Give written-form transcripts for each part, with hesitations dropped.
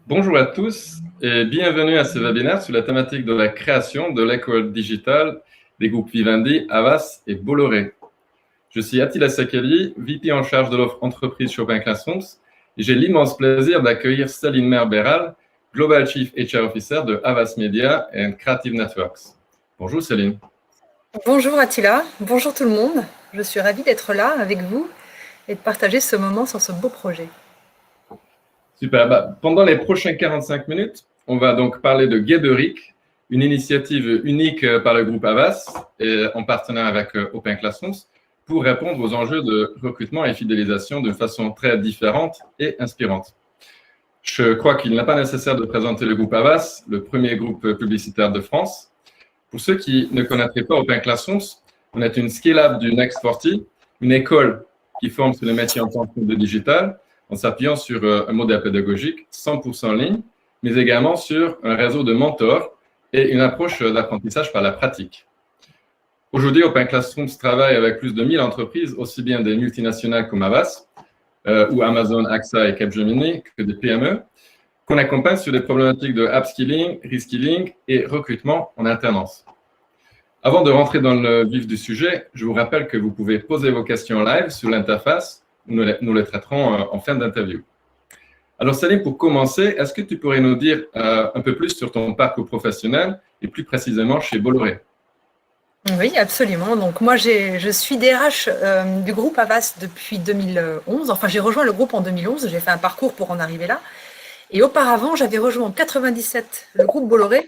Bonjour à tous et bienvenue à ce webinaire sur la thématique de la création de l'école digitale des groupes Vivendi, Havas et Bolloré. Je suis Attila Sakali, VP en charge de l'offre entreprise Chopin Classrooms et j'ai l'immense plaisir d'accueillir Céline Mer-Béral, Global Chief HR Officer de Havas Media and Creative Networks. Bonjour Céline. Bonjour Attila, bonjour tout le monde. Je suis ravie d'être là avec vous et de partager ce moment sur ce beau projet. Super. Pendant les prochaines 45 minutes, on va donc parler de Guéderic, une initiative unique par le groupe Havas et en partenariat avec Open Classrooms pour répondre aux enjeux de recrutement et fidélisation de façon très différente et inspirante. Je crois qu'il n'est pas nécessaire de présenter le groupe Havas, le premier groupe publicitaire de France. Pour ceux qui ne connaîtraient pas Open Classrooms, on est une Skill Lab du Next 40, une école qui forme sur les métiers en tant que de digital, en s'appuyant sur un modèle pédagogique 100% en ligne, mais également sur un réseau de mentors et une approche d'apprentissage par la pratique. Aujourd'hui, Open Classrooms travaille avec plus de 1000 entreprises, aussi bien des multinationales comme Havas, ou Amazon, AXA et Capgemini, que des PME, qu'on accompagne sur des problématiques de upskilling, reskilling et recrutement en alternance. Avant de rentrer dans le vif du sujet, je vous rappelle que vous pouvez poser vos questions en live sur l'interface. Nous les traiterons en fin d'interview. Alors, Céline, pour commencer, est-ce que tu pourrais nous dire un peu plus sur ton parcours professionnel et plus précisément chez Bolloré? Oui, absolument. Donc moi, je suis DRH du groupe Havas depuis 2011. Enfin, j'ai rejoint le groupe en 2011. J'ai fait un parcours pour en arriver là. Et auparavant, j'avais rejoint en 97 le groupe Bolloré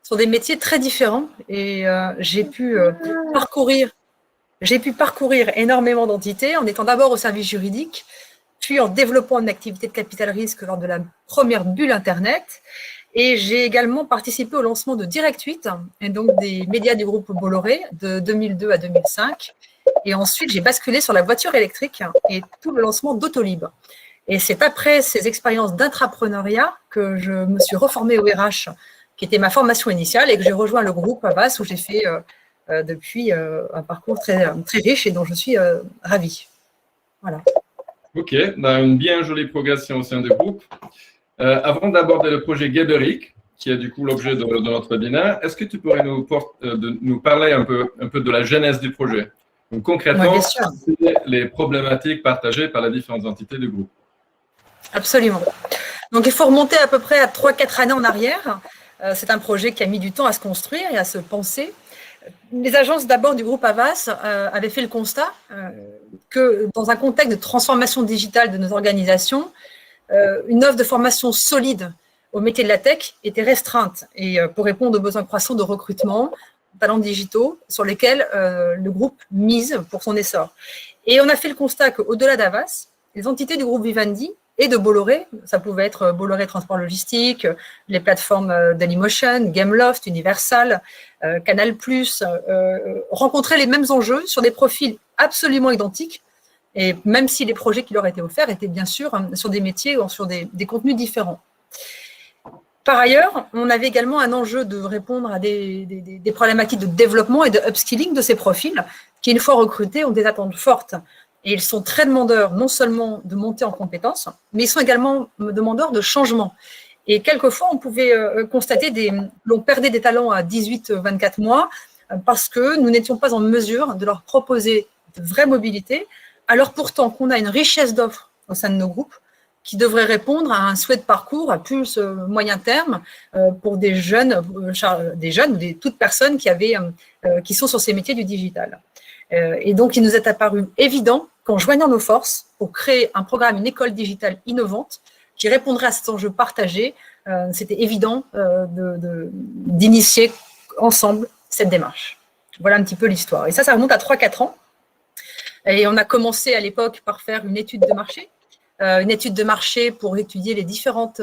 sur des métiers très différents. Et j'ai pu parcourir énormément d'entités en étant d'abord au service juridique, puis en développant une activité de capital risque lors de la première bulle Internet. Et j'ai également participé au lancement de Direct 8, et donc des médias du groupe Bolloré, de 2002 à 2005. Et ensuite, j'ai basculé sur la voiture électrique et tout le lancement d'Autolib. Et c'est après ces expériences d'intrapreneuriat que je me suis reformée au RH, qui était ma formation initiale, et que j'ai rejoint le groupe Havas, où j'ai fait depuis un parcours très, très riche et dont je suis ravie. Voilà. Ok, une bien jolie progression au sein du groupe. Avant d'aborder le projet Guéderic, qui est du coup l'objet de notre webinaire, est-ce que tu pourrais nous parler un peu de la genèse du projet? Donc, concrètement, quelles sont les problématiques partagées par les différentes entités du groupe? Absolument. Donc, il faut remonter à peu près à 3-4 années en arrière. C'est un projet qui a mis du temps à se construire et à se penser. Les agences d'abord du groupe Havas avaient fait le constat que dans un contexte de transformation digitale de nos organisations, une offre de formation solide au métier de la tech était restreinte et pour répondre aux besoins croissants de recrutement, talents digitaux sur lesquels le groupe mise pour son essor. Et on a fait le constat qu'au-delà d'Havas, les entités du groupe Vivendi et de Bolloré, ça pouvait être Bolloré Transport Logistique, les plateformes Dailymotion, Gameloft, Universal, Canal+, rencontraient les mêmes enjeux sur des profils absolument identiques, et même si les projets qui leur étaient offerts étaient bien sûr sur des métiers ou sur des contenus différents. Par ailleurs, on avait également un enjeu de répondre à des problématiques de développement et de upskilling de ces profils qui, une fois recrutés, ont des attentes fortes. Et ils sont très demandeurs non seulement de monter en compétences, mais ils sont également demandeurs de changement. Et quelquefois, on pouvait constater l'on perdait des talents à 18-24 mois parce que nous n'étions pas en mesure de leur proposer de vraie mobilité, alors pourtant qu'on a une richesse d'offres au sein de nos groupes qui devrait répondre à un souhait de parcours à plus moyen terme pour des jeunes ou toutes personnes qui sont sur ces métiers du digital. Et donc, il nous est apparu évident qu'en joignant nos forces pour créer un programme, une école digitale innovante qui répondrait à cet enjeu partagé, c'était évident d'initier ensemble cette démarche. Voilà un petit peu l'histoire. Et ça remonte à 3-4 ans. Et on a commencé à l'époque par faire une étude de marché pour étudier les différentes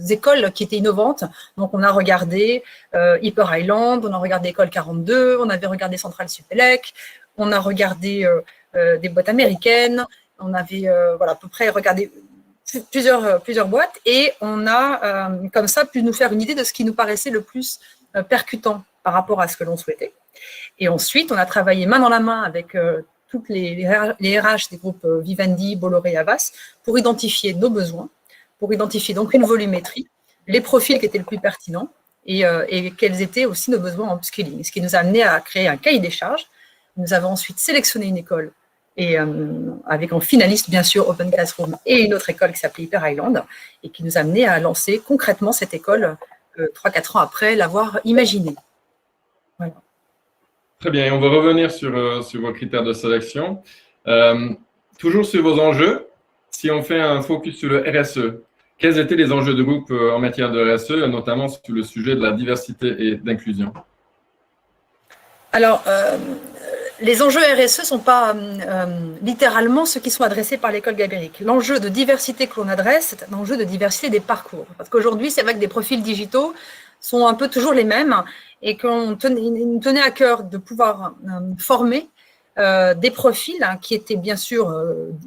écoles qui étaient innovantes. Donc, on a regardé Hyper Island, on a regardé École 42, on avait regardé Centrale Supélec, on a regardé des boîtes américaines, on avait à peu près regardé plusieurs boîtes et on a comme ça pu nous faire une idée de ce qui nous paraissait le plus percutant par rapport à ce que l'on souhaitait. Et ensuite, on a travaillé main dans la main avec toutes les RH des groupes Vivendi, Bolloré, Havas pour identifier nos besoins, pour identifier donc une volumétrie, les profils qui étaient le plus pertinents et quels étaient aussi nos besoins en upskilling. Ce qui nous a amené à créer un cahier des charges. Nous avons ensuite sélectionné une école et avec en finaliste, bien sûr, Open Classroom et une autre école qui s'appelait Hyper Island et qui nous a amené à lancer concrètement cette école 3-4 ans après l'avoir imaginée. Voilà. Très bien, et on va revenir sur vos critères de sélection. Toujours sur vos enjeux, si on fait un focus sur le RSE, quels étaient les enjeux de groupe en matière de RSE, notamment sur le sujet de la diversité et d'inclusion? Alors, les enjeux RSE ne sont pas littéralement ceux qui sont adressés par l'école Gabéric. L'enjeu de diversité que l'on adresse, c'est un enjeu de diversité des parcours. Parce qu'aujourd'hui, c'est vrai que des profils digitaux sont un peu toujours les mêmes et qu'on tenait à cœur de pouvoir former des profils qui étaient bien sûr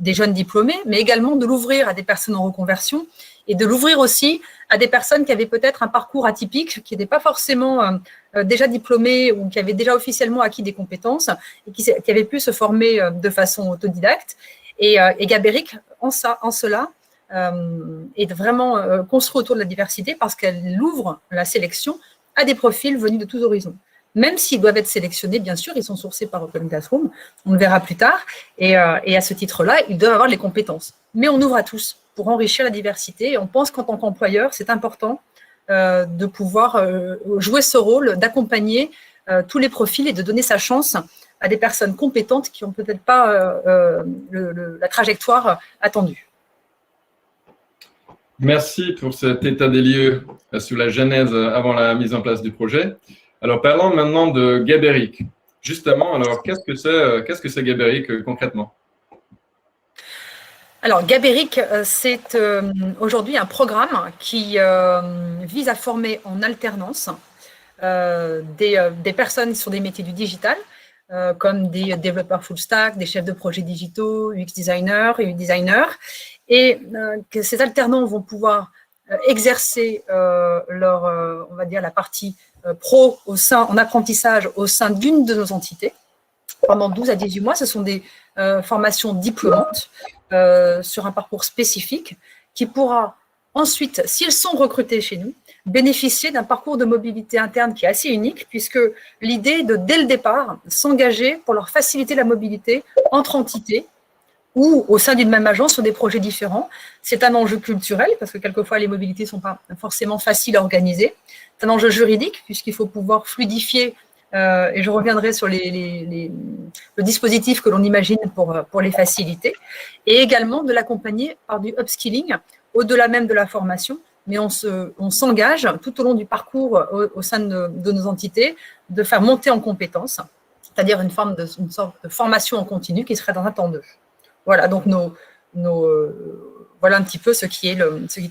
des jeunes diplômés, mais également de l'ouvrir à des personnes en reconversion et de l'ouvrir aussi à des personnes qui avaient peut-être un parcours atypique, qui n'étaient pas forcément déjà diplômés ou qui avaient déjà officiellement acquis des compétences et qui avaient pu se former de façon autodidacte. Et Gabéric, en cela, est vraiment construit autour de la diversité parce qu'elle ouvre la sélection à des profils venus de tous horizons. Même s'ils doivent être sélectionnés, bien sûr, ils sont sourcés par Open Classroom, on le verra plus tard, et à ce titre-là, ils doivent avoir les compétences. Mais on ouvre à tous pour enrichir la diversité, et on pense qu'en tant qu'employeur, c'est important de pouvoir jouer ce rôle, d'accompagner tous les profils et de donner sa chance à des personnes compétentes qui n'ont peut-être pas la trajectoire attendue. Merci pour cet état des lieux sur la genèse avant la mise en place du projet. Alors, parlons maintenant de Gabéric. Justement, alors, qu'est-ce que c'est Gabéric concrètement? Alors, Gabéric, c'est aujourd'hui un programme qui vise à former en alternance des personnes sur des métiers du digital, comme des développeurs full stack, des chefs de projets digitaux, UX designers, UI designers, et que ces alternants vont pouvoir exercer on va dire, la partie pro en apprentissage au sein d'une de nos entités pendant 12 à 18 mois. Ce sont des formations diplômantes sur un parcours spécifique qui pourra ensuite, s'ils sont recrutés chez nous, bénéficier d'un parcours de mobilité interne qui est assez unique, puisque l'idée est de, dès le départ, s'engager pour leur faciliter la mobilité entre entités ou au sein d'une même agence sur des projets différents. C'est un enjeu culturel, parce que quelquefois les mobilités ne sont pas forcément faciles à organiser. C'est un enjeu juridique, puisqu'il faut pouvoir fluidifier, et je reviendrai sur le dispositif que l'on imagine pour les faciliter, et également de l'accompagner par du upskilling, au-delà même de la formation, mais on s'engage tout au long du parcours au sein de nos entités de faire monter en compétences, c'est-à-dire une sorte de formation en continu qui serait dans un temps 2. Voilà, donc voilà un petit peu ce qui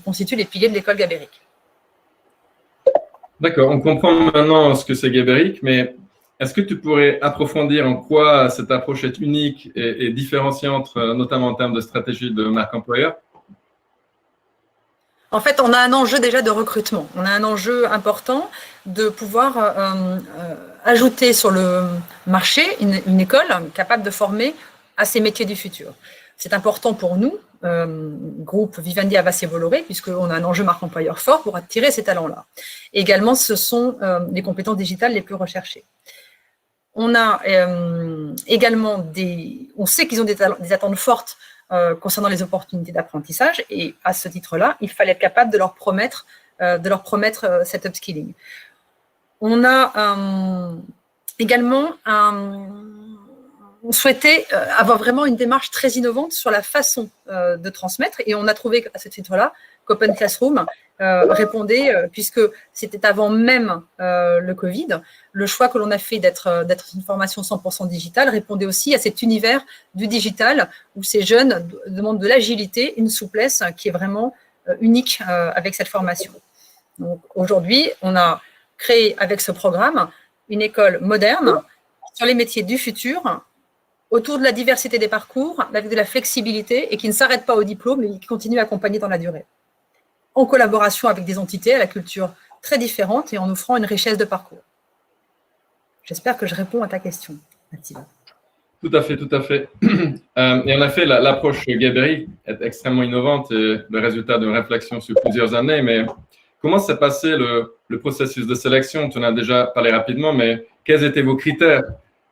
constitue les piliers de l'école Gabéric. D'accord, on comprend maintenant ce que c'est Gabéric, mais est-ce que tu pourrais approfondir en quoi cette approche est unique et différenciante, notamment en termes de stratégie de marque employeur? En fait, on a un enjeu déjà de recrutement. On a un enjeu important de pouvoir ajouter sur le marché une école capable de former à ces métiers du futur. C'est important pour nous, groupe Vivendi, Havas et Bolloré, puisqu'on a un enjeu marque employeur fort pour attirer ces talents-là. Également, ce sont les compétences digitales les plus recherchées. On a également on sait qu'ils ont des attentes fortes concernant les opportunités d'apprentissage, et à ce titre-là, il fallait être capable de leur promettre cet upskilling. On a également on souhaitait avoir vraiment une démarche très innovante sur la façon de transmettre, et on a trouvé à ce titre-là qu'Open Classroom répondait, puisque c'était avant même le Covid, le choix que l'on a fait d'être une formation 100% digitale répondait aussi à cet univers du digital où ces jeunes demandent de l'agilité, une souplesse qui est vraiment unique avec cette formation. Donc aujourd'hui, on a créé avec ce programme une école moderne sur les métiers du futur, autour de la diversité des parcours, avec de la flexibilité et qui ne s'arrête pas au diplôme, mais qui continue à accompagner dans la durée, en collaboration avec des entités à la culture très différente et en offrant une richesse de parcours. J'espère que je réponds à ta question, Mathilde. Tout à fait, tout à fait. Et en effet, l'approche Gabery est extrêmement innovante et le résultat d'une réflexion sur plusieurs années. Mais comment s'est passé le processus de sélection? Tu en as déjà parlé rapidement, mais quels étaient vos critères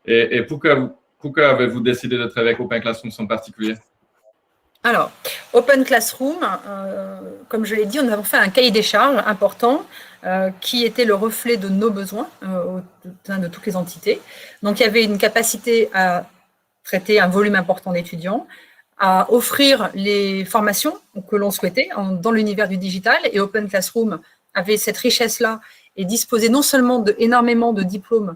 et pourquoi avez-vous décidé de travailler avec Open Classroom en particulier? Alors, Open Classroom, comme je l'ai dit, on a fait un cahier des charges important qui était le reflet de nos besoins au sein de toutes les entités. Donc, il y avait une capacité à traiter un volume important d'étudiants, à offrir les formations que l'on souhaitait dans l'univers du digital. Et Open Classroom avait cette richesse-là et disposait non seulement énormément de diplômes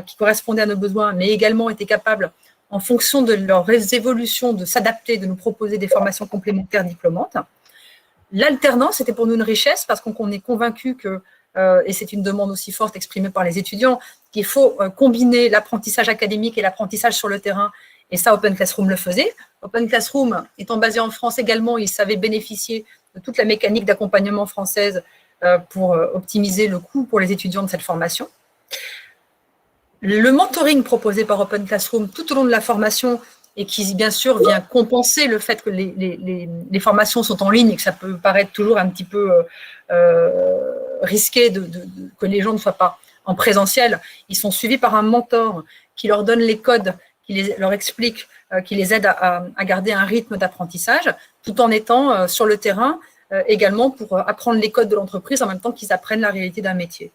qui correspondaient à nos besoins, mais également était capable, en fonction de leurs évolutions, de s'adapter, de nous proposer des formations complémentaires diplômantes. L'alternance était pour nous une richesse parce qu'on est convaincu que, et c'est une demande aussi forte exprimée par les étudiants, qu'il faut combiner l'apprentissage académique et l'apprentissage sur le terrain. Et ça, Open Classroom le faisait. Open Classroom, étant basé en France également, il savait bénéficier de toute la mécanique d'accompagnement française pour optimiser le coût pour les étudiants de cette formation. Le mentoring proposé par Open Classroom tout au long de la formation et qui, bien sûr, vient compenser le fait que les formations sont en ligne et que ça peut paraître toujours un petit peu risqué que les gens ne soient pas en présentiel. Ils sont suivis par un mentor qui leur donne les codes, qui leur explique, qui les aide à garder un rythme d'apprentissage, tout en étant sur le terrain également pour apprendre les codes de l'entreprise en même temps qu'ils apprennent la réalité d'un métier.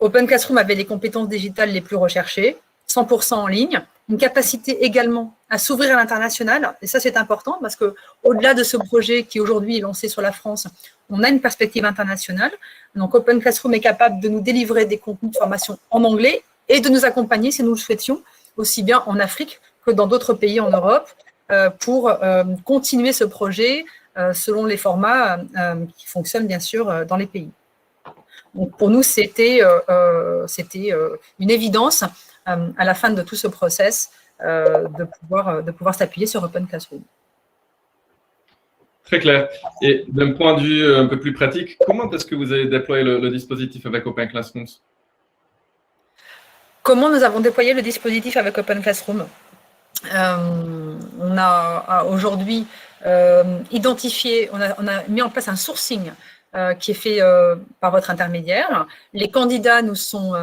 Open Classroom avait les compétences digitales les plus recherchées, 100% en ligne, une capacité également à s'ouvrir à l'international. Et ça, c'est important parce qu'au-delà de ce projet qui aujourd'hui est lancé sur la France, on a une perspective internationale. Donc, Open Classroom est capable de nous délivrer des contenus de formation en anglais et de nous accompagner, si nous le souhaitions, aussi bien en Afrique que dans d'autres pays en Europe, pour continuer ce projet selon les formats qui fonctionnent, bien sûr, dans les pays. Donc, pour nous, c'était une évidence à la fin de tout ce process de pouvoir s'appuyer sur Open Classroom. Très clair. Et d'un point de vue un peu plus pratique, comment est-ce que vous avez déployé le dispositif avec Open Classroom? Comment nous avons déployé le dispositif avec Open Classroom? On a aujourd'hui identifié, on a mis en place un sourcing qui est fait par votre intermédiaire. Les candidats nous sont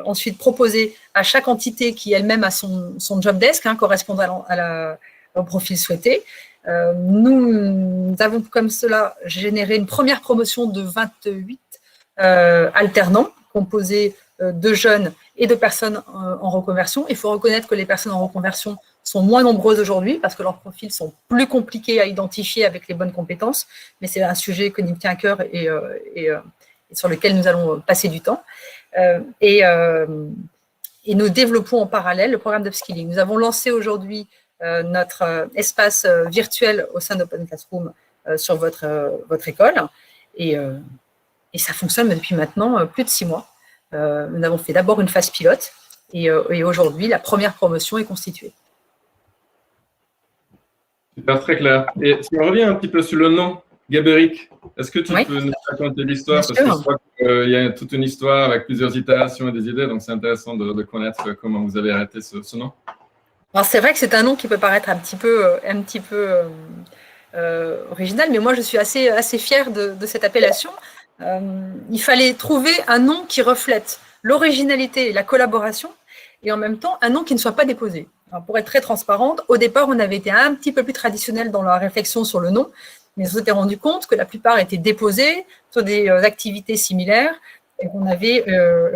ensuite proposés à chaque entité qui elle-même a son job desk correspondant au profil souhaité. Nous avons comme cela généré une première promotion de 28 alternants composés de jeunes et de personnes en reconversion. Il faut reconnaître que les personnes en reconversion sont moins nombreuses aujourd'hui parce que leurs profils sont plus compliqués à identifier avec les bonnes compétences, mais c'est un sujet qui nous tient à cœur et sur lequel nous allons passer du temps. Et nous développons en parallèle le programme d'upskilling. Nous avons lancé aujourd'hui notre espace virtuel au sein d'Open Classroom sur votre école et ça fonctionne depuis maintenant plus de 6 mois. Nous avons fait d'abord une phase pilote et aujourd'hui, la première promotion est constituée. Super, très clair. Et si on revient un petit peu sur le nom, Gabery, est-ce que tu peux nous raconter l'histoire? Parce que je crois qu'il y a toute une histoire avec plusieurs itérations et des idées, donc c'est intéressant de connaître comment vous avez arrêté ce nom. Alors c'est vrai que c'est un nom qui peut paraître un petit peu original, mais moi je suis assez fière de cette appellation. Il fallait trouver un nom qui reflète l'originalité et la collaboration, et en même temps un nom qui ne soit pas déposé. Alors, pour être très transparente, au départ, on avait été un petit peu plus traditionnel dans la réflexion sur le nom, mais on s'était rendu compte que la plupart étaient déposés sur des activités similaires et qu'on avait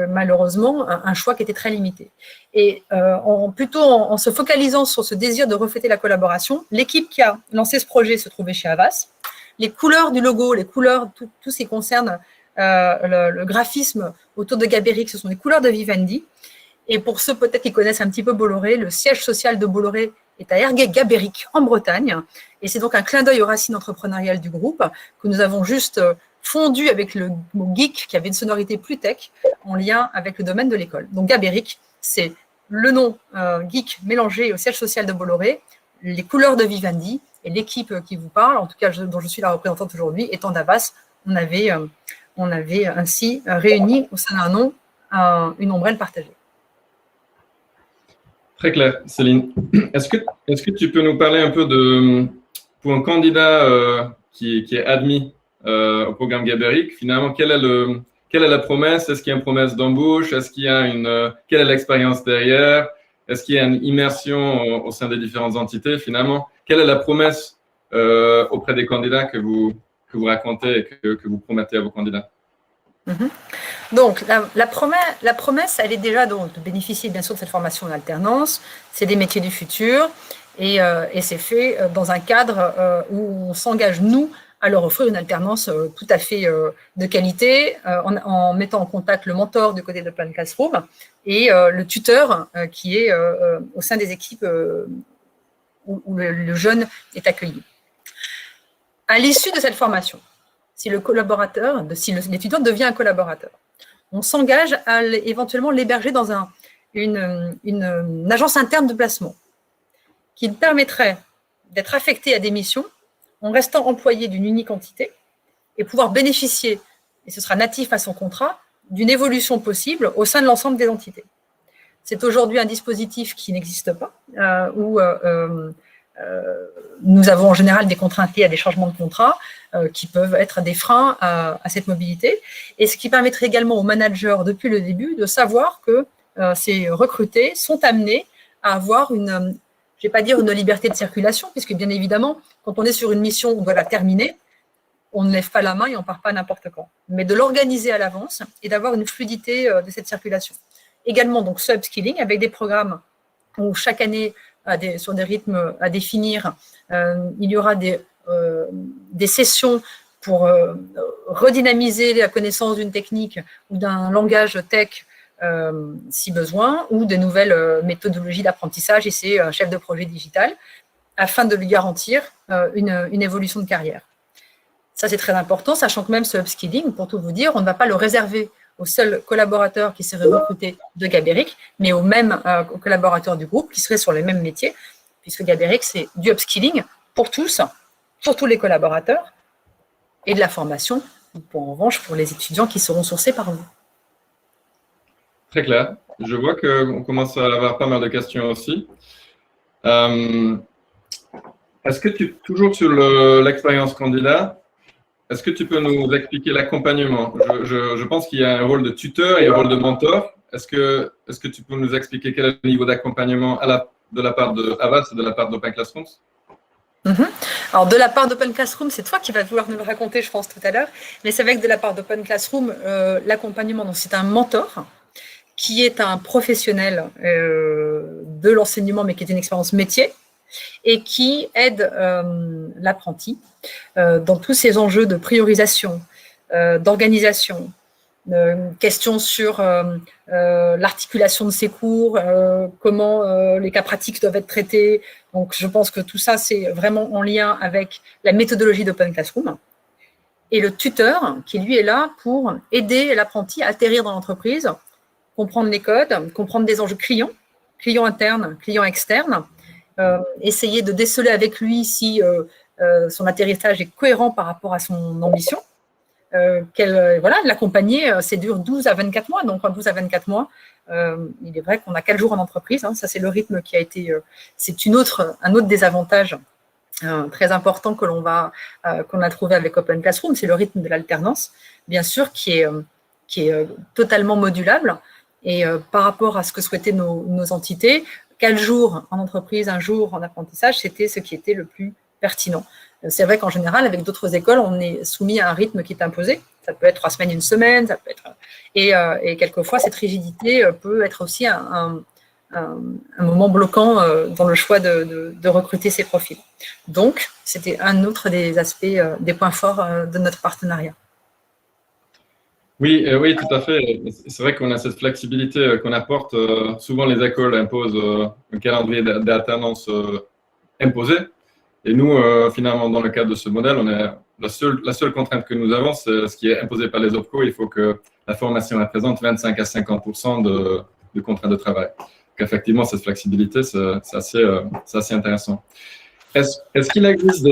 malheureusement un choix qui était très limité. Et en se focalisant sur ce désir de refléter la collaboration, l'équipe qui a lancé ce projet se trouvait chez Havas. Les couleurs du logo, les couleurs, tout ce qui concerne le graphisme autour de Gabery, ce sont les couleurs de Vivendi. Et pour ceux peut-être qui connaissent un petit peu Bolloré, le siège social de Bolloré est à Erguet-Gabéric, en Bretagne. Et c'est donc un clin d'œil aux racines entrepreneuriales du groupe que nous avons juste fondu avec le mot geek, qui avait une sonorité plus tech, en lien avec le domaine de l'école. Donc Gabéric, c'est le nom geek mélangé au siège social de Bolloré, les couleurs de Vivendi et l'équipe qui vous parle, en tout cas dont je suis la représentante aujourd'hui, étant d'Havas, on avait ainsi réuni au sein d'un nom une ombrelle partagée. Très clair, Céline. Est-ce que tu peux nous parler un peu pour un candidat qui est admis au programme Gaberic, finalement, quelle est la promesse? Est-ce qu'il y a une promesse d'embauche? Est-ce qu'il y a quelle est l'expérience derrière? Est-ce qu'il y a une immersion au sein des différentes entités? Finalement, quelle est la promesse auprès des candidats que vous racontez et que vous promettez à vos candidats? Donc, la promesse, elle est déjà donc, de bénéficier bien sûr de cette formation en alternance. C'est des métiers du futur et c'est fait dans un cadre où on s'engage, nous, à leur offrir une alternance tout à fait de qualité en mettant en contact le mentor du côté de Open Classroom et le tuteur qui est au sein des équipes où le jeune est accueilli. À l'issue de cette formation, si l'étudiant devient un collaborateur, on s'engage à éventuellement l'héberger dans une agence interne de placement qui permettrait d'être affecté à des missions en restant employé d'une unique entité et pouvoir bénéficier, et ce sera natif à son contrat, d'une évolution possible au sein de l'ensemble des entités. C'est aujourd'hui un dispositif qui n'existe pas, où nous avons en général des contraintes liées à des changements de contrat qui peuvent être des freins à cette mobilité, et ce qui permettrait également aux managers depuis le début de savoir que ces recrutés sont amenés à avoir je ne vais pas dire une liberté de circulation, puisque bien évidemment, quand on est sur une mission, on doit la terminer, on ne lève pas la main et on ne part pas n'importe quand, mais de l'organiser à l'avance et d'avoir une fluidité de cette circulation. Également, donc, ce upskilling avec des programmes où chaque année, sur des rythmes à définir, il y aura des sessions pour redynamiser la connaissance d'une technique ou d'un langage tech si besoin, ou de nouvelles méthodologies d'apprentissage, et c'est un chef de projet digital, afin de lui garantir une évolution de carrière. Ça, c'est très important, sachant que même ce upskilling, pour tout vous dire, on ne va pas le réserver aux seuls collaborateurs qui seraient recrutés de Gaberic, mais aux mêmes collaborateurs du groupe qui seraient sur les mêmes métiers, puisque Gaberic, c'est du upskilling pour tous les collaborateurs, et de la formation, en revanche, pour les étudiants qui seront sourcés par vous. Très clair. Je vois qu'on commence à avoir pas mal de questions aussi. Est-ce que toujours sur l'expérience candidat, est-ce que tu peux nous expliquer l'accompagnement? Je pense qu'il y a un rôle de tuteur et un rôle de mentor. Est-ce que tu peux nous expliquer quel est le niveau d'accompagnement de la part de Havas et de la part d'Open Classrooms? Alors, de la part d'Open Classroom, c'est toi qui vas vouloir nous le raconter, je pense, tout à l'heure. Mais c'est vrai que de la part d'Open Classroom, l'accompagnement, c'est un mentor qui est un professionnel de l'enseignement, mais qui est une expérience métier, et qui aide l'apprenti dans tous ces enjeux de priorisation, d'organisation, questions sur l'articulation de ses cours, comment les cas pratiques doivent être traités. Donc, je pense que tout ça, c'est vraiment en lien avec la méthodologie d'Open Classroom. Et le tuteur, qui lui est là pour aider l'apprenti à atterrir dans l'entreprise, comprendre les codes, comprendre des enjeux clients internes, clients externes, essayer de déceler avec lui si son atterrissage est cohérent par rapport à son ambition. L'accompagner, c'est dure 12 à 24 mois. Donc, en 12 à 24 mois, il est vrai qu'on a 4 jours en entreprise. Ça, c'est le rythme qui a été… c'est un autre désavantage très important qu'on a trouvé avec Open Classroom, c'est le rythme de l'alternance, bien sûr, qui est totalement modulable. Et par rapport à ce que souhaitaient nos entités, 4 jours en entreprise, 1 jour en apprentissage, c'était ce qui était le plus pertinent. C'est vrai qu'en général, avec d'autres écoles, on est soumis à un rythme qui est imposé. Ça peut être 3 semaines, 1 semaine, ça peut être… Et quelquefois, cette rigidité peut être aussi un moment bloquant dans le choix de recruter ces profils. Donc, c'était un autre des aspects, des points forts de notre partenariat. Oui, tout à fait. C'est vrai qu'on a cette flexibilité qu'on apporte. Souvent, les écoles imposent un calendrier d'alternance imposé. Et nous, finalement, dans le cadre de ce modèle, la seule contrainte que nous avons, c'est ce qui est imposé par les OPCO. Il faut que la formation représente 25 à 50% de contrat de travail. Donc, effectivement, cette flexibilité, c'est assez intéressant. Est-ce qu'il existe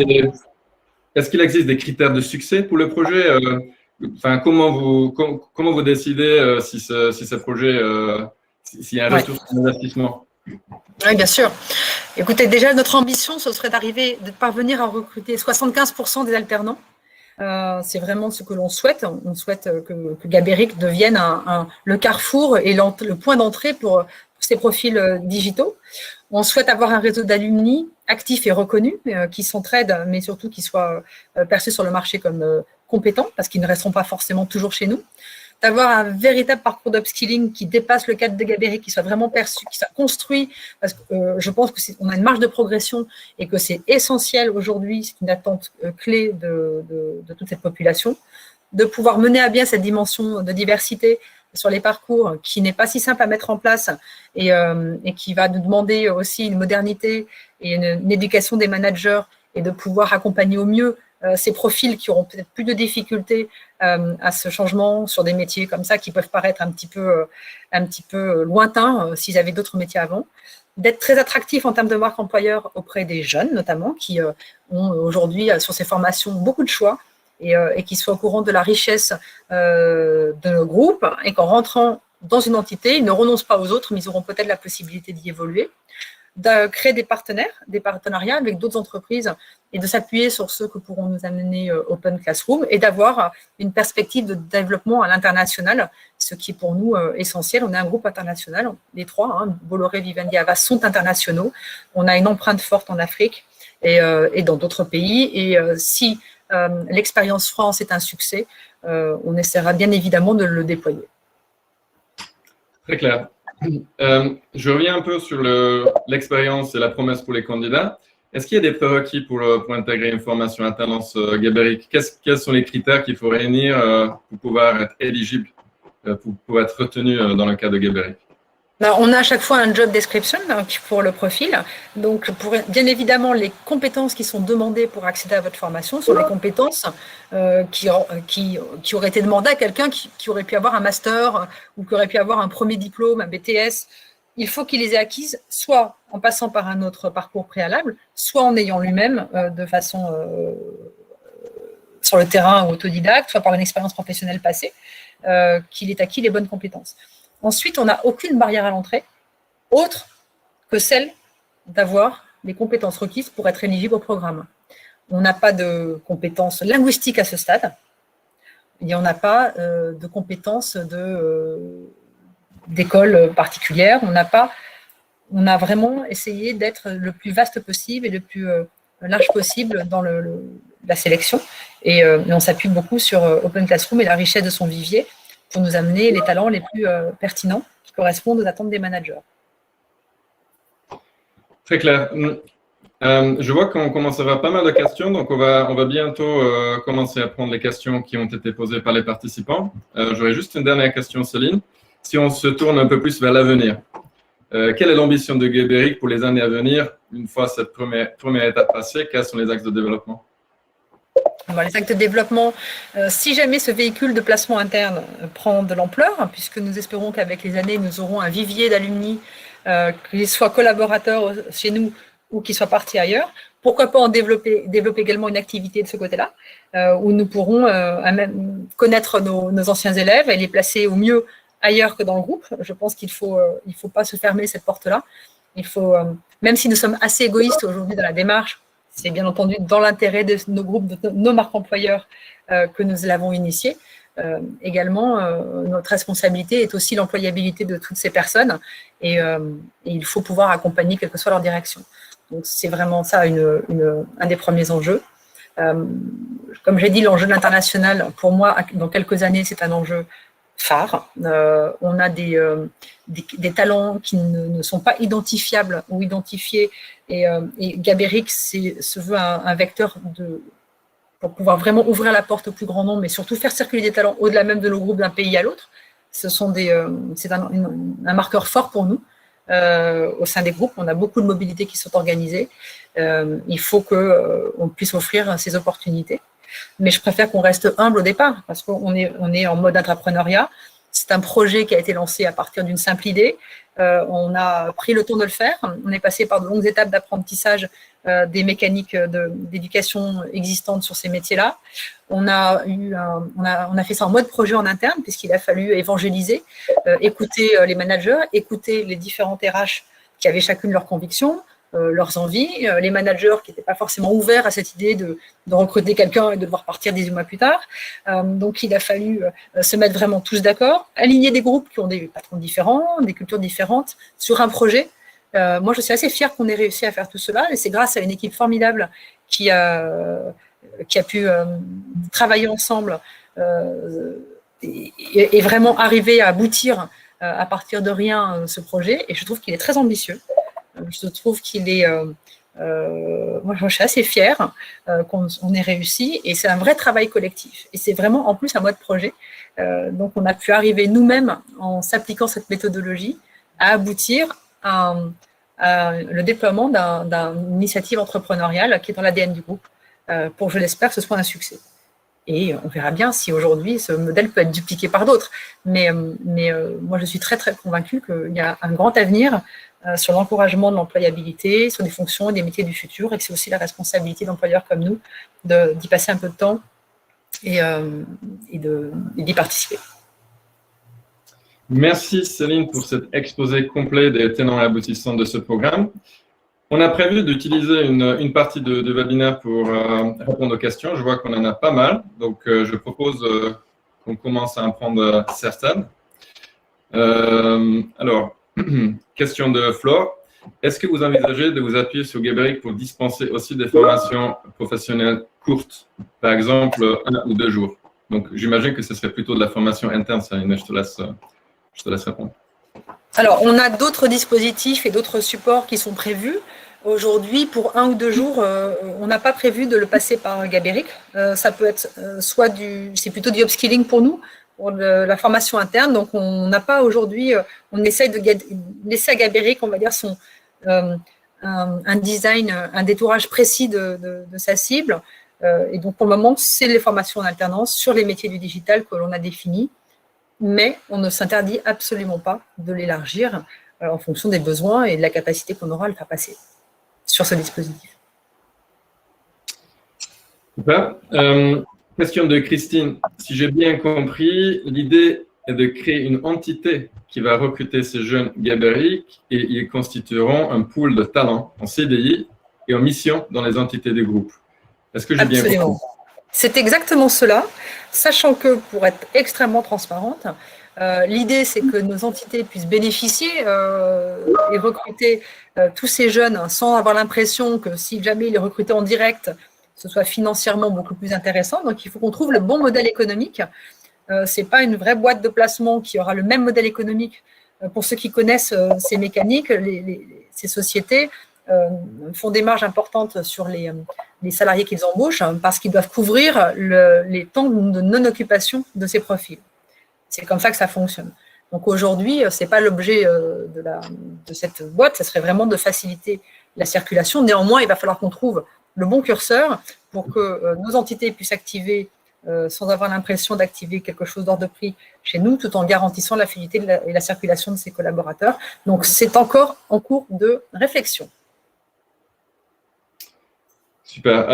des critères de succès pour le projet? Enfin, comment vous décidez si ce projet, s'il y a un retour sur investissement? Oui, bien sûr. Écoutez, déjà, notre ambition, ce serait de parvenir à recruter 75% des alternants. C'est vraiment ce que l'on souhaite. On souhaite que Gabéric devienne le carrefour et le point d'entrée pour ces profils digitaux. On souhaite avoir un réseau d'alumni actif et reconnu, qui s'entraident, mais surtout qui soient perçus sur le marché comme compétents, parce qu'ils ne resteront pas forcément toujours chez nous. D'avoir un véritable parcours d'upskilling qui dépasse le cadre de Gabéric, qui soit vraiment perçu, qui soit construit, parce que je pense qu'on a une marge de progression et que c'est essentiel aujourd'hui, c'est une attente clé de toute cette population, de pouvoir mener à bien cette dimension de diversité sur les parcours qui n'est pas si simple à mettre en place et qui va nous demander aussi une modernité et une éducation des managers et de pouvoir accompagner au mieux ces profils qui auront peut-être plus de difficultés à ce changement sur des métiers comme ça qui peuvent paraître un petit peu lointains s'ils avaient d'autres métiers avant. D'être très attractif en termes de marque employeur auprès des jeunes notamment qui ont aujourd'hui sur ces formations beaucoup de choix et qui soient au courant de la richesse de nos groupes et qu'en rentrant dans une entité, ils ne renoncent pas aux autres, mais ils auront peut-être la possibilité d'y évoluer, de créer des partenariats avec d'autres entreprises et de s'appuyer sur ceux que pourront nous amener Open Classroom et d'avoir une perspective de développement à l'international, ce qui est pour nous essentiel. On est un groupe international, les trois, Bolloré, Vivendi, Havas sont internationaux. On a une empreinte forte en Afrique et dans d'autres pays. Et si l'expérience France est un succès, on essaiera bien évidemment de le déployer. Très clair. Je reviens un peu sur l'expérience et la promesse pour les candidats. Est-ce qu'il y a des prérequis pour intégrer une formation alternance Gabéric? Quels sont les critères qu'il faut réunir pour pouvoir être éligible, pour pouvoir être retenu dans le cas de Gabéric? On a à chaque fois un job description pour le profil. Donc, bien évidemment, les compétences qui sont demandées pour accéder à votre formation sont des compétences qui auraient été demandées à quelqu'un qui aurait pu avoir un master ou qui aurait pu avoir un premier diplôme, un BTS. Il faut qu'il les ait acquises soit en passant par un autre parcours préalable, soit en ayant lui-même de façon sur le terrain ou autodidacte, soit par une expérience professionnelle passée, qu'il ait acquis les bonnes compétences. Ensuite, on n'a aucune barrière à l'entrée, autre que celle d'avoir les compétences requises pour être éligible au programme. On n'a pas de compétences linguistiques à ce stade. Il n'y en a pas de compétences d'école particulière. On a vraiment essayé d'être le plus vaste possible et le plus large possible dans la sélection. Et on s'appuie beaucoup sur Open Classroom et la richesse de son vivier pour nous amener les talents les plus pertinents qui correspondent aux attentes des managers. Très clair. Je vois qu'on commence à avoir pas mal de questions, donc on va bientôt commencer à prendre les questions qui ont été posées par les participants. J'aurais juste une dernière question, Céline. Si on se tourne un peu plus vers l'avenir, quelle est l'ambition de Gabéric pour les années à venir, une fois cette première étape passée? Quels sont les axes de développement? Les actes de développement, si jamais ce véhicule de placement interne prend de l'ampleur, puisque nous espérons qu'avec les années, nous aurons un vivier d'alumni, qu'ils soient collaborateurs chez nous ou qu'ils soient partis ailleurs, pourquoi pas en développer également une activité de ce côté-là, où nous pourrons même connaître nos anciens élèves et les placer au mieux ailleurs que dans le groupe. Je pense qu'il faut pas se fermer cette porte-là. Il faut, même si nous sommes assez égoïstes aujourd'hui dans la démarche, c'est bien entendu dans l'intérêt de nos groupes, de nos marques employeurs que nous l'avons initié. Également, notre responsabilité est aussi l'employabilité de toutes ces personnes et il faut pouvoir accompagner quelle que soit leur direction. Donc, c'est vraiment ça un des premiers enjeux. Comme j'ai dit, l'enjeu de l'international, pour moi, dans quelques années, c'est un enjeu phare. On a des talents qui ne sont pas identifiables ou identifiés et Gabéric se veut un vecteur pour pouvoir vraiment ouvrir la porte au plus grand nombre, mais surtout faire circuler des talents au-delà même de nos groupes d'un pays à l'autre. C'est un marqueur fort pour nous. Au sein des groupes, on a beaucoup de mobilités qui sont organisées. Il faut qu'on puisse offrir ces opportunités. Mais je préfère qu'on reste humble au départ parce qu'on est en mode entrepreneuriat. C'est un projet qui a été lancé à partir d'une simple idée. On a pris le temps de le faire. On est passé par de longues étapes d'apprentissage des mécaniques d'éducation existantes sur ces métiers-là. On a fait ça en mode projet en interne puisqu'il a fallu évangéliser, écouter les managers, écouter les différentes RH qui avaient chacune leurs convictions, leurs envies, les managers qui n'étaient pas forcément ouverts à cette idée de recruter quelqu'un et de devoir partir 18 mois plus tard. Donc, il a fallu se mettre vraiment tous d'accord, aligner des groupes qui ont des patrons différents, des cultures différentes sur un projet. Moi, je suis assez fière qu'on ait réussi à faire tout cela, et c'est grâce à une équipe formidable qui a pu travailler ensemble et vraiment arriver à aboutir à partir de rien ce projet. Et je trouve qu'il est très ambitieux. Je trouve qu'il est… moi, je suis assez fière qu'on ait réussi, et c'est un vrai travail collectif. Et c'est vraiment, en plus, un mode projet. Donc, on a pu arriver nous-mêmes, en s'appliquant cette méthodologie, à aboutir à le déploiement d'une initiative entrepreneuriale qui est dans l'ADN du groupe, pour, je l'espère, que ce soit un succès. Et on verra bien si aujourd'hui ce modèle peut être dupliqué par d'autres. Mais moi, je suis très, très convaincue qu'il y a un grand avenir sur l'encouragement de l'employabilité, sur des fonctions et des métiers du futur, et que c'est aussi la responsabilité d'employeurs comme nous d'y passer un peu de temps et d'y participer. Merci Céline pour cet exposé complet des tenants et aboutissants de ce programme. On a prévu d'utiliser une partie de webinaire pour répondre aux questions. Je vois qu'on en a pas mal, donc je propose qu'on commence à en prendre certaines. Alors, question de Flore. Est-ce que vous envisagez de vous appuyer sur Geberit pour dispenser aussi des formations professionnelles courtes, par exemple 1 ou 2 jours? Donc, j'imagine que ce serait plutôt de la formation interne, Céline. Je te laisse répondre. Alors, on a d'autres dispositifs et d'autres supports qui sont prévus. Aujourd'hui, pour 1 ou 2 jours, on n'a pas prévu de le passer par Geberit. Ça peut être c'est plutôt du upskilling pour nous, pour la formation interne. Donc, on n'a pas aujourd'hui, on essaye de laisser à Geberit, on va dire, un design, un détourage précis de sa cible. Et donc, pour le moment, c'est les formations en alternance sur les métiers du digital que l'on a définis. Mais on ne s'interdit absolument pas de l'élargir en fonction des besoins et de la capacité qu'on aura à le faire passer sur ce dispositif. Super. Question de Christine. Si j'ai bien compris, l'idée est de créer une entité qui va recruter ces jeunes Geberit et ils constitueront un pool de talents en CDI et en mission dans les entités du groupe. Est-ce que j'ai bien compris? C'est exactement cela, sachant que, pour être extrêmement transparente, l'idée, c'est que nos entités puissent bénéficier et recruter tous ces jeunes sans avoir l'impression que si jamais ils les recrutaient en direct, ce soit financièrement beaucoup plus intéressant. Donc, il faut qu'on trouve le bon modèle économique. Ce n'est pas une vraie boîte de placement qui aura le même modèle économique. Pour ceux qui connaissent ces mécaniques, ces sociétés font des marges importantes sur les salariés qu'ils embauchent parce qu'ils doivent couvrir les temps de non-occupation de ces profils. C'est comme ça que ça fonctionne. Donc aujourd'hui, ce n'est pas l'objet de cette boîte, ce serait vraiment de faciliter la circulation. Néanmoins, il va falloir qu'on trouve le bon curseur pour que nos entités puissent activer sans avoir l'impression d'activer quelque chose d'ordre de prix chez nous, tout en garantissant la fluidité et la circulation de ses collaborateurs. Donc c'est encore en cours de réflexion. Super.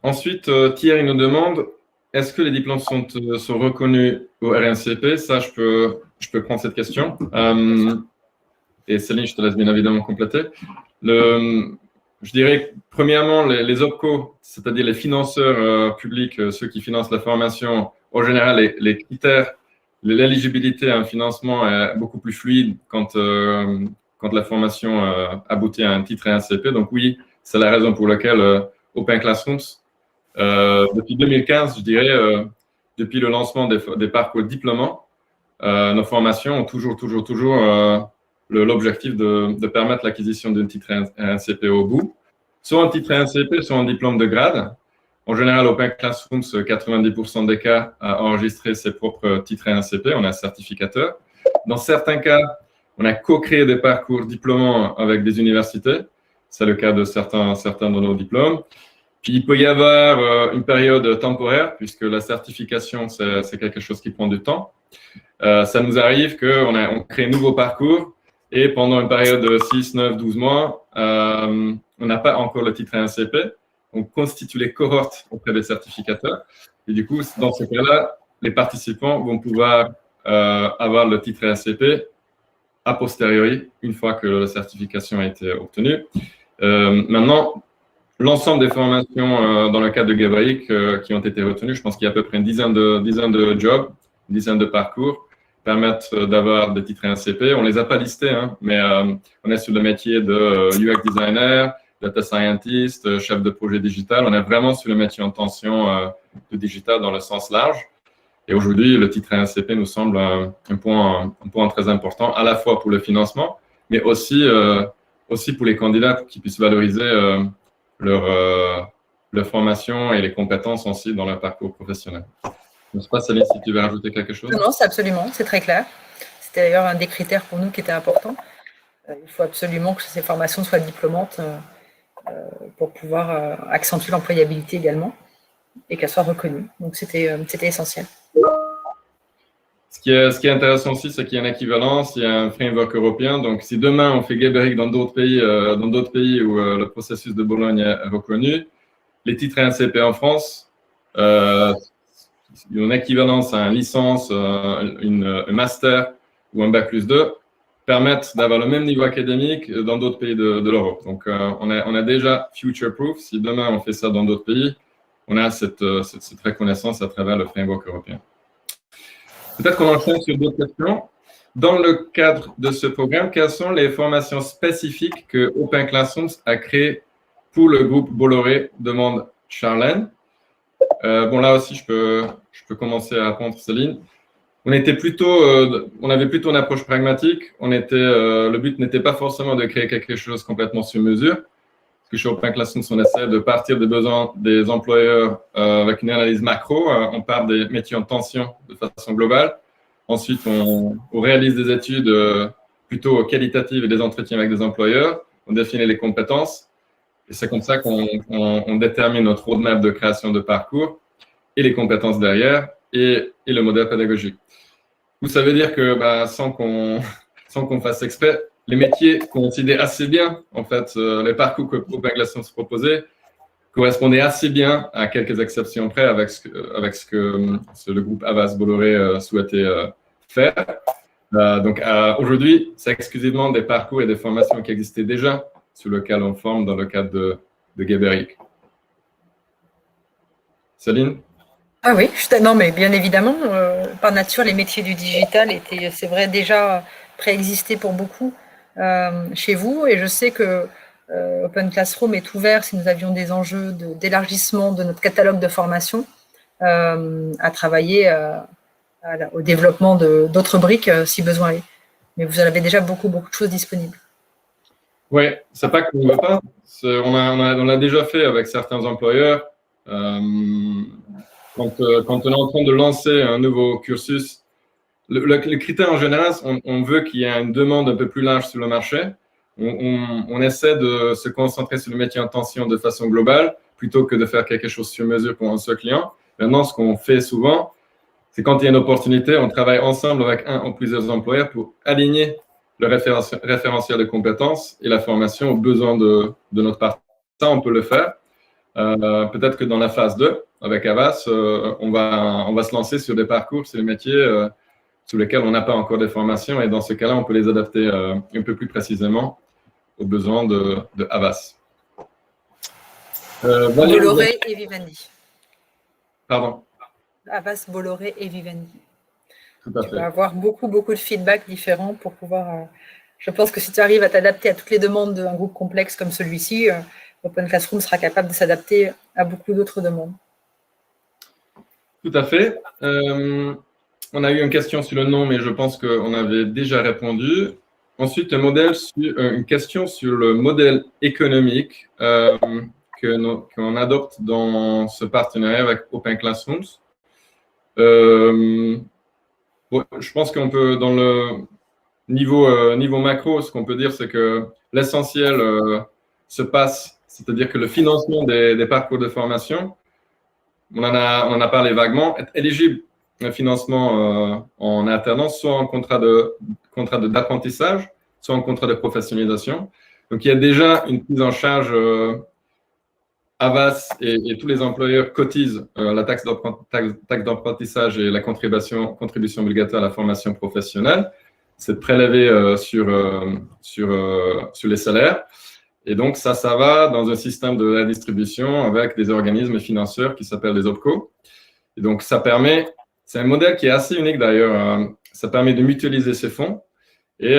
Ensuite, Thierry nous demande, est-ce que les diplômes sont reconnus au RNCP? Ça, je peux prendre cette question. Et Céline, je te laisse bien évidemment compléter. Je dirais, premièrement, les OPCO, c'est-à-dire les financeurs publics, ceux qui financent la formation, en général, les critères, l'éligibilité à un financement est beaucoup plus fluide quand la formation aboutit à un titre RNCP. Donc oui, c'est la raison pour laquelle Open Classrooms, depuis 2015, je dirais, depuis le lancement des parcours diplômants, nos formations ont toujours l'objectif de permettre l'acquisition d'un titre RNCP au bout, soit un titre RNCP, soit un diplôme de grade. En général, Open Classrooms, 90% des cas, a enregistré ses propres titres RNCP, on a un certificateur. Dans certains cas, on a co-créé des parcours diplômants avec des universités. C'est le cas de certains de nos diplômes. Puis, il peut y avoir une période temporaire, puisque la certification, c'est quelque chose qui prend du temps. Ça nous arrive qu'on crée un nouveau parcours et pendant une période de 6, 9, 12 mois, on n'a pas encore le titre RNCP. On constitue les cohortes auprès des certificateurs. Et du coup, dans ce cas-là, les participants vont pouvoir avoir le titre RNCP a posteriori, une fois que la certification a été obtenue. Maintenant, l'ensemble des formations dans le cadre de Geberik qui ont été retenues, je pense qu'il y a à peu près une dizaine de jobs, une dizaine de parcours, permettent d'avoir des titres NCP. On ne les a pas listés, hein, mais on est sur le métier de UX designer, data scientist, chef de projet digital. On est vraiment sur le métier en tension de digital dans le sens large. Et aujourd'hui, le titre NCP nous semble un point très important, à la fois pour le financement, mais aussi pour les candidats qui puissent valoriser leur formation et les compétences aussi dans leur parcours professionnel. Je ne sais pas, Céline, si tu veux rajouter quelque chose. Non, c'est absolument, c'est très clair. C'était d'ailleurs un des critères pour nous qui était important. Il faut absolument que ces formations soient diplômantes pour pouvoir accentuer l'employabilité également et qu'elles soient reconnues. Donc, c'était essentiel. Ce qui est intéressant aussi, c'est qu'il y a une équivalence, il y a un framework européen. Donc, si demain on fait Geberik dans d'autres pays où le processus de Bologne est reconnu, les titres NCP en France, une équivalence à une licence, un master ou un bac+2 permettent d'avoir le même niveau académique dans d'autres pays de l'Europe. Donc, on a déjà future-proof. Si demain on fait ça dans d'autres pays, on a cette reconnaissance à travers le framework européen. Peut-être qu'on enchaîne sur d'autres questions. Dans le cadre de ce programme, quelles sont les formations spécifiques que Open Classrooms a créées pour le groupe Bolloré, demande Charlène. Bon, là aussi, je peux commencer à répondre, Céline. On avait plutôt une approche pragmatique. Le but n'était pas forcément de créer quelque chose complètement sur mesure. Parce que chez Open Classrooms, on essaie de partir des besoins des employeurs avec une analyse macro. On part des métiers en tension de façon globale. Ensuite, on réalise des études plutôt qualitatives et des entretiens avec des employeurs. On définit les compétences. Et c'est comme ça qu'on détermine notre roadmap de création de parcours et les compétences derrière et le modèle pédagogique. Ça veut dire que sans qu'on fasse exprès, les métiers coïncidaient assez bien. En fait, les parcours que Open Classrooms proposait correspondaient assez bien, à quelques exceptions près, avec ce que le groupe Havas Bolloré souhaitait faire. Donc, aujourd'hui, c'est exclusivement des parcours et des formations qui existaient déjà sur lequel on forme dans le cadre de Geberik. Céline? Ah oui, non, mais bien évidemment, par nature, les métiers du digital étaient, c'est vrai, déjà préexistés pour beaucoup chez vous. Et je sais que Open Classroom est ouvert si nous avions des enjeux d'élargissement de notre catalogue de formation à travailler au développement d'autres briques si besoin est. Mais vous avez déjà beaucoup de choses disponibles. Oui, c'est pas qu'on ne veut pas. On l'a déjà fait avec certains employeurs. Quand on est en train de lancer un nouveau cursus, le critère en général, on veut qu'il y ait une demande un peu plus large sur le marché. On essaie de se concentrer sur le métier en tension de façon globale plutôt que de faire quelque chose sur mesure pour un seul client. Maintenant, ce qu'on fait souvent, c'est quand il y a une opportunité, on travaille ensemble avec un ou plusieurs employeurs pour aligner le référentiel de compétences et la formation aux besoins de notre partie. Ça, on peut le faire. Peut-être que dans la phase 2, avec Havas, on va se lancer sur des parcours, sur des métiers sur lesquels on n'a pas encore de formation. Et dans ce cas-là, on peut les adapter un peu plus précisément aux besoins de Havas. Bolloré et Vivendi. Pardon? Havas, Bolloré et Vivendi. Tout à fait. Tu vas avoir beaucoup de feedback différents pour pouvoir… je pense que si tu arrives à t'adapter à toutes les demandes d'un groupe complexe comme celui-ci, Open Classroom sera capable de s'adapter à beaucoup d'autres demandes. Tout à fait. On a eu une question sur le nom, mais je pense qu'on avait déjà répondu. Ensuite, une question sur le modèle économique qu'on adopte dans ce partenariat avec Open Classrooms. Je pense qu'on peut, dans le niveau macro, ce qu'on peut dire, c'est que l'essentiel se passe, c'est-à-dire que le financement des parcours de formation, on en a parlé vaguement, est éligible à un financement en alternance, soit en contrat d'apprentissage, soit en contrat de professionnalisation. Donc, il y a déjà une prise en charge. Havas et tous les employeurs cotisent la taxe d'apprentissage et la contribution obligatoire à la formation professionnelle. c'est prélevé sur les salaires. Et donc, ça va dans un système de la distribution avec des organismes financeurs qui s'appellent les OPCO. Et donc, ça permet, c'est un modèle qui est assez unique d'ailleurs, ça permet de mutualiser ces fonds. Et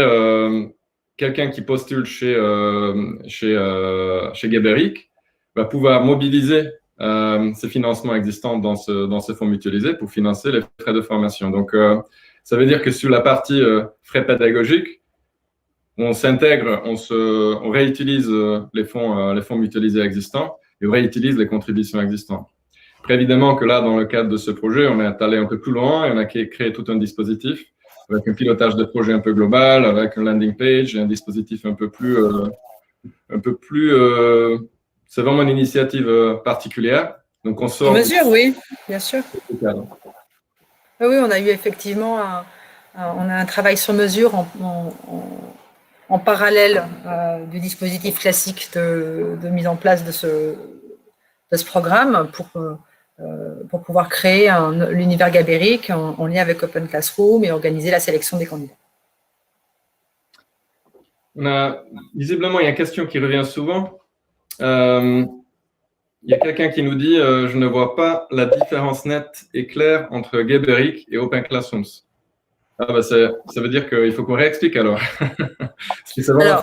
quelqu'un qui postule chez Geberit va pouvoir mobiliser ces financements existants dans ce fonds mutualisé pour financer les frais de formation. Donc, ça veut dire que sur la partie frais pédagogiques, on s'intègre, on réutilise les fonds mutualisés existants et on réutilise les contributions existantes. Après, évidemment que là, dans le cadre de ce projet, on est allé un peu plus loin et on a créé tout un dispositif avec un pilotage de projet un peu global, avec un landing page et un dispositif un peu plus c'est vraiment une initiative particulière. Donc, on sort… Mesure, oui, bien sûr. Oui, on a eu effectivement on a un travail sur mesure en parallèle du dispositif classique de mise en place de ce programme pour pouvoir créer l'univers Geberit en lien avec Open Classroom et organiser la sélection des candidats. Visiblement, il y a une question qui revient souvent. Il y a quelqu'un qui nous dit je ne vois pas la différence nette et claire entre Geberit et Open Classrooms. Ah bah ça veut dire qu'il faut qu'on réexplique alors. Parce que c'est vraiment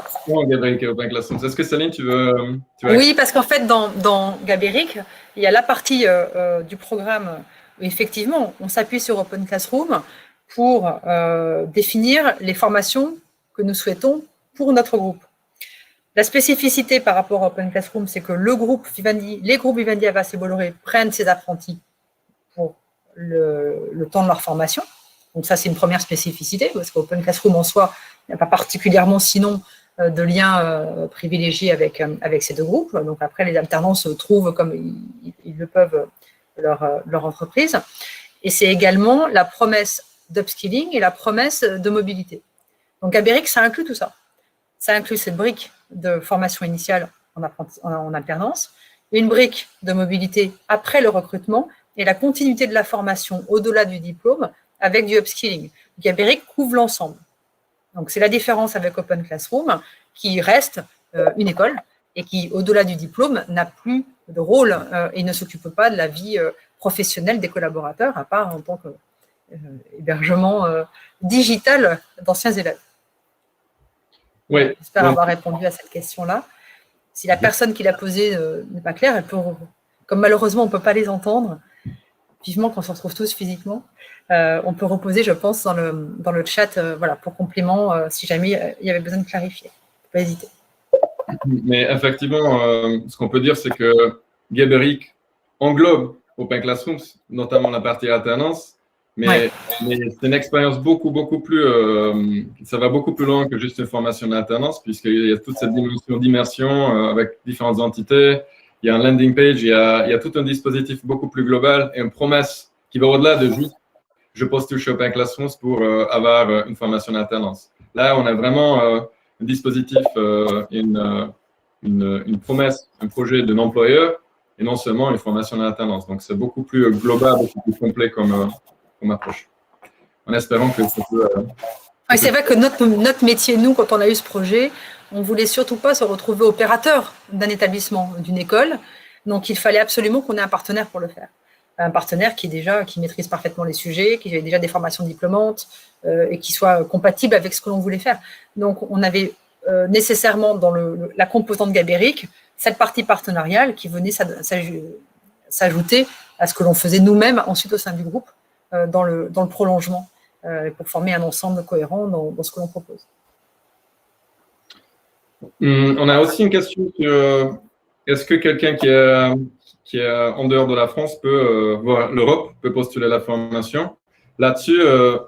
Geberit et Open Classroom. Est-ce que Céline, tu veux Oui, parce qu'en fait, dans Geberit, il y a la partie du programme où effectivement, on s'appuie sur Open Classroom pour définir les formations que nous souhaitons pour notre groupe. La spécificité par rapport à Open Classroom, c'est que les groupes Vivendi, Havas et Bolloré prennent ces apprentis pour le temps de leur formation. Donc ça, c'est une première spécificité, parce qu'Open Classroom en soi, il n'y a pas particulièrement sinon de lien privilégié avec ces deux groupes. Donc après, les alternants se trouvent comme ils le peuvent leur entreprise. Et c'est également la promesse d'upskilling et la promesse de mobilité. Donc Geberit, ça inclut tout ça. Ça inclut cette brique de formation initiale en alternance, une brique de mobilité après le recrutement et la continuité de la formation au-delà du diplôme avec du upskilling. Geberit couvre l'ensemble. Donc, c'est la différence avec Open Classroom qui reste une école et qui, au-delà du diplôme, n'a plus de rôle et ne s'occupe pas de la vie professionnelle des collaborateurs, à part en tant qu'hébergement digital d'anciens élèves. Oui. J'espère avoir répondu à cette question-là. Si la personne qui l'a posée n'est pas claire, elle peut, comme malheureusement on ne peut pas les entendre, vivement qu'on se retrouve tous physiquement, on peut reposer, je pense, dans le chat voilà, pour complément, si jamais il y avait besoin de clarifier. Il ne faut pas hésiter. Mais effectivement, ce qu'on peut dire, c'est que Geberit englobe Open Classrooms, notamment la partie alternance, mais c'est une expérience beaucoup plus… ça va beaucoup plus loin que juste une formation d'alternance, puisqu'il y a toute cette dimension d'immersion avec différentes entités. Il y a un landing page, il y a tout un dispositif beaucoup plus global et une promesse qui va au-delà de juste je postule chez Open Classrooms pour avoir une formation d'alternance. Là, on a vraiment un dispositif, une promesse, un projet d'un employeur et non seulement une formation d'alternance. Donc, c'est beaucoup plus global, beaucoup plus complet comme approche. En espérant que ça peut… Oui, c'est vrai que notre métier, nous, quand on a eu ce projet, on ne voulait surtout pas se retrouver opérateur d'un établissement, d'une école. Donc, il fallait absolument qu'on ait un partenaire pour le faire. Un partenaire qui maîtrise parfaitement les sujets, qui ait déjà des formations diplômantes et qui soit compatible avec ce que l'on voulait faire. Donc, on avait nécessairement dans la composante Geberit cette partie partenariale qui venait s'ajouter à ce que l'on faisait nous-mêmes ensuite au sein du groupe dans le prolongement pour former un ensemble cohérent dans ce que l'on propose. On a aussi une question sur est-ce que quelqu'un qui est en dehors de la France peut voir l'Europe, peut postuler la formation. Là-dessus,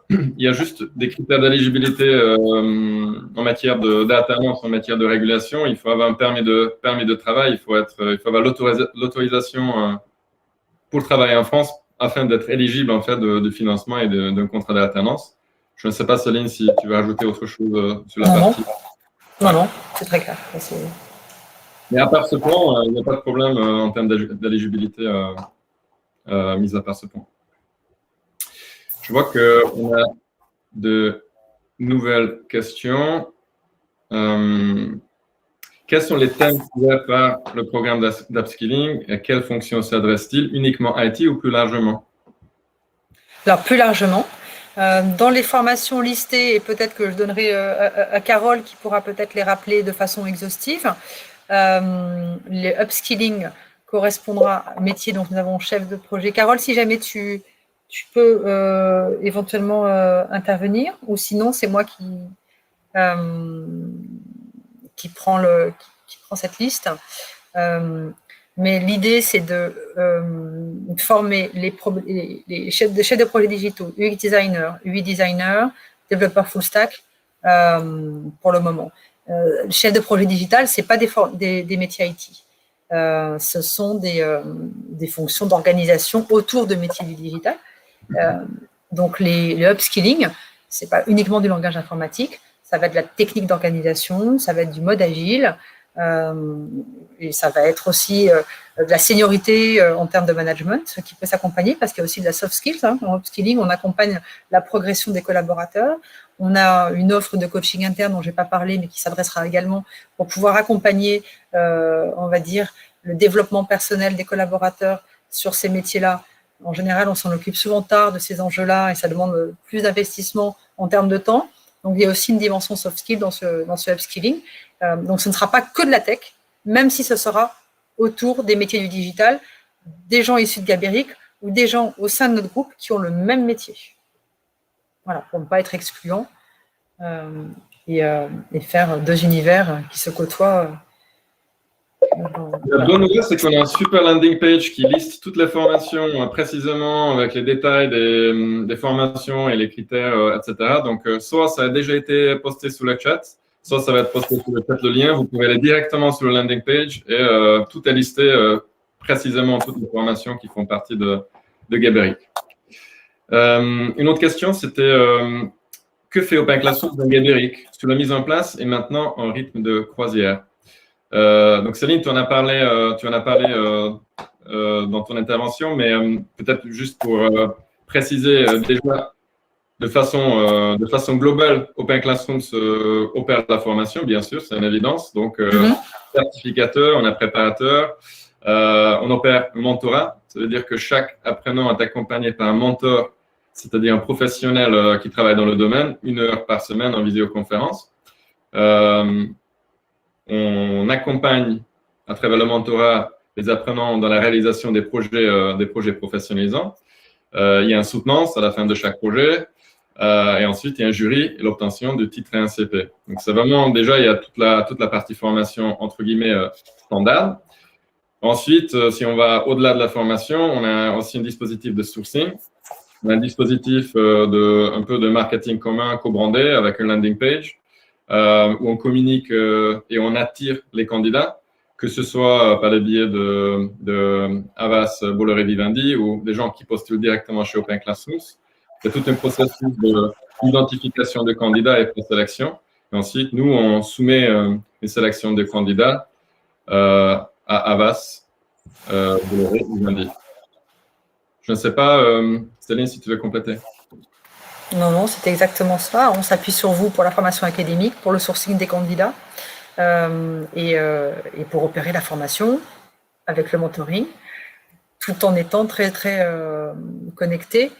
il y a juste des critères d'éligibilité en matière d'alternance, en matière de régulation. Il faut avoir un permis de travail, il faut avoir l'autorisation pour travailler en France afin d'être éligible en fait de financement et d'un contrat d'alternance. Je ne sais pas, Céline, si tu veux ajouter autre chose sur la partie. Non, c'est très clair. Mais à part ce point, il n'y a pas de problème en termes d'éligibilité mis à part ce point. Je vois qu'on a nouvelle question. Quels sont les thèmes couverts par le programme d'upskilling et quelles fonctions s'adresse-t-il? Uniquement IT ou plus largement? Alors, plus largement, dans les formations listées, et peut-être que je donnerai à Carole qui pourra peut-être les rappeler de façon exhaustive, les upskilling correspondra à métier, donc nous avons chef de projet. Carole, si jamais tu peux éventuellement intervenir, ou sinon c'est moi qui prend cette liste. Mais l'idée, c'est de former les chefs de projet digitaux, UX designer, UI designer, développeur full stack pour le moment. Chef de projet digital, ce n'est pas des métiers IT. Ce sont des fonctions d'organisation autour de métiers du digital. Donc, le upskilling, ce n'est pas uniquement du langage informatique, ça va être de la technique d'organisation, ça va être du mode agile, et ça va être aussi de la seniorité en termes de management qui peut s'accompagner parce qu'il y a aussi de la soft skills. En upskilling, on accompagne la progression des collaborateurs. On a une offre de coaching interne dont je n'ai pas parlé, mais qui s'adressera également pour pouvoir accompagner, on va dire, le développement personnel des collaborateurs sur ces métiers-là. En général, on s'en occupe souvent tard de ces enjeux-là et ça demande plus d'investissement en termes de temps. Donc, il y a aussi une dimension soft skill dans ce upskilling. Donc, ce ne sera pas que de la tech, même si ce sera autour des métiers du digital, des gens issus de Gabéric ou des gens au sein de notre groupe qui ont le même métier. Voilà, pour ne pas être excluant et faire deux univers qui se côtoient. La bonne nouvelle, c'est qu'on a un super landing page qui liste toutes les formations précisément avec les détails des formations et les critères, etc. Donc, soit ça a déjà été posté sous le chat, soit ça va être posté sous le chat, le lien. Vous pouvez aller directement sur le landing page et tout est listé précisément, toutes les formations qui font partie de Gabéric. Une autre question, c'était que fait Open Classroom dans Gabéric sur la mise en place et maintenant en rythme de croisière? Donc Céline, tu en as parlé dans ton intervention, mais peut-être juste pour préciser déjà de façon globale, Open Classrooms opère la formation, bien sûr, c'est une évidence. Donc certificateur, on a préparateur, on opère mentorat, ça veut dire que chaque apprenant est accompagné par un mentor, c'est-à-dire un professionnel qui travaille dans le domaine, 1 heure par semaine en visioconférence. On accompagne à travers le mentorat les apprenants dans la réalisation des projets professionnalisants. Il y a une soutenance à la fin de chaque projet et ensuite il y a un jury et l'obtention du titre et un CP. Donc c'est vraiment déjà il y a toute la partie formation entre guillemets standard. Ensuite, si on va au-delà de la formation, on a aussi un dispositif de sourcing. On a un dispositif un peu de marketing commun co-brandé avec un landing page. Où on communique et on attire les candidats, que ce soit par le biais de Havas, Bolloré, Vivendi ou des gens qui postulent directement chez Open Classrooms. C'est tout un processus d'identification de candidats et présélection. Et ensuite, nous, on soumet une sélection de candidats à Havas, Bolloré, Vivendi. Je ne sais pas, Céline, si tu veux compléter. Non, c'est exactement ça. On s'appuie sur vous pour la formation académique, pour le sourcing des candidats et pour opérer la formation avec le mentoring, tout en étant très, très connectés,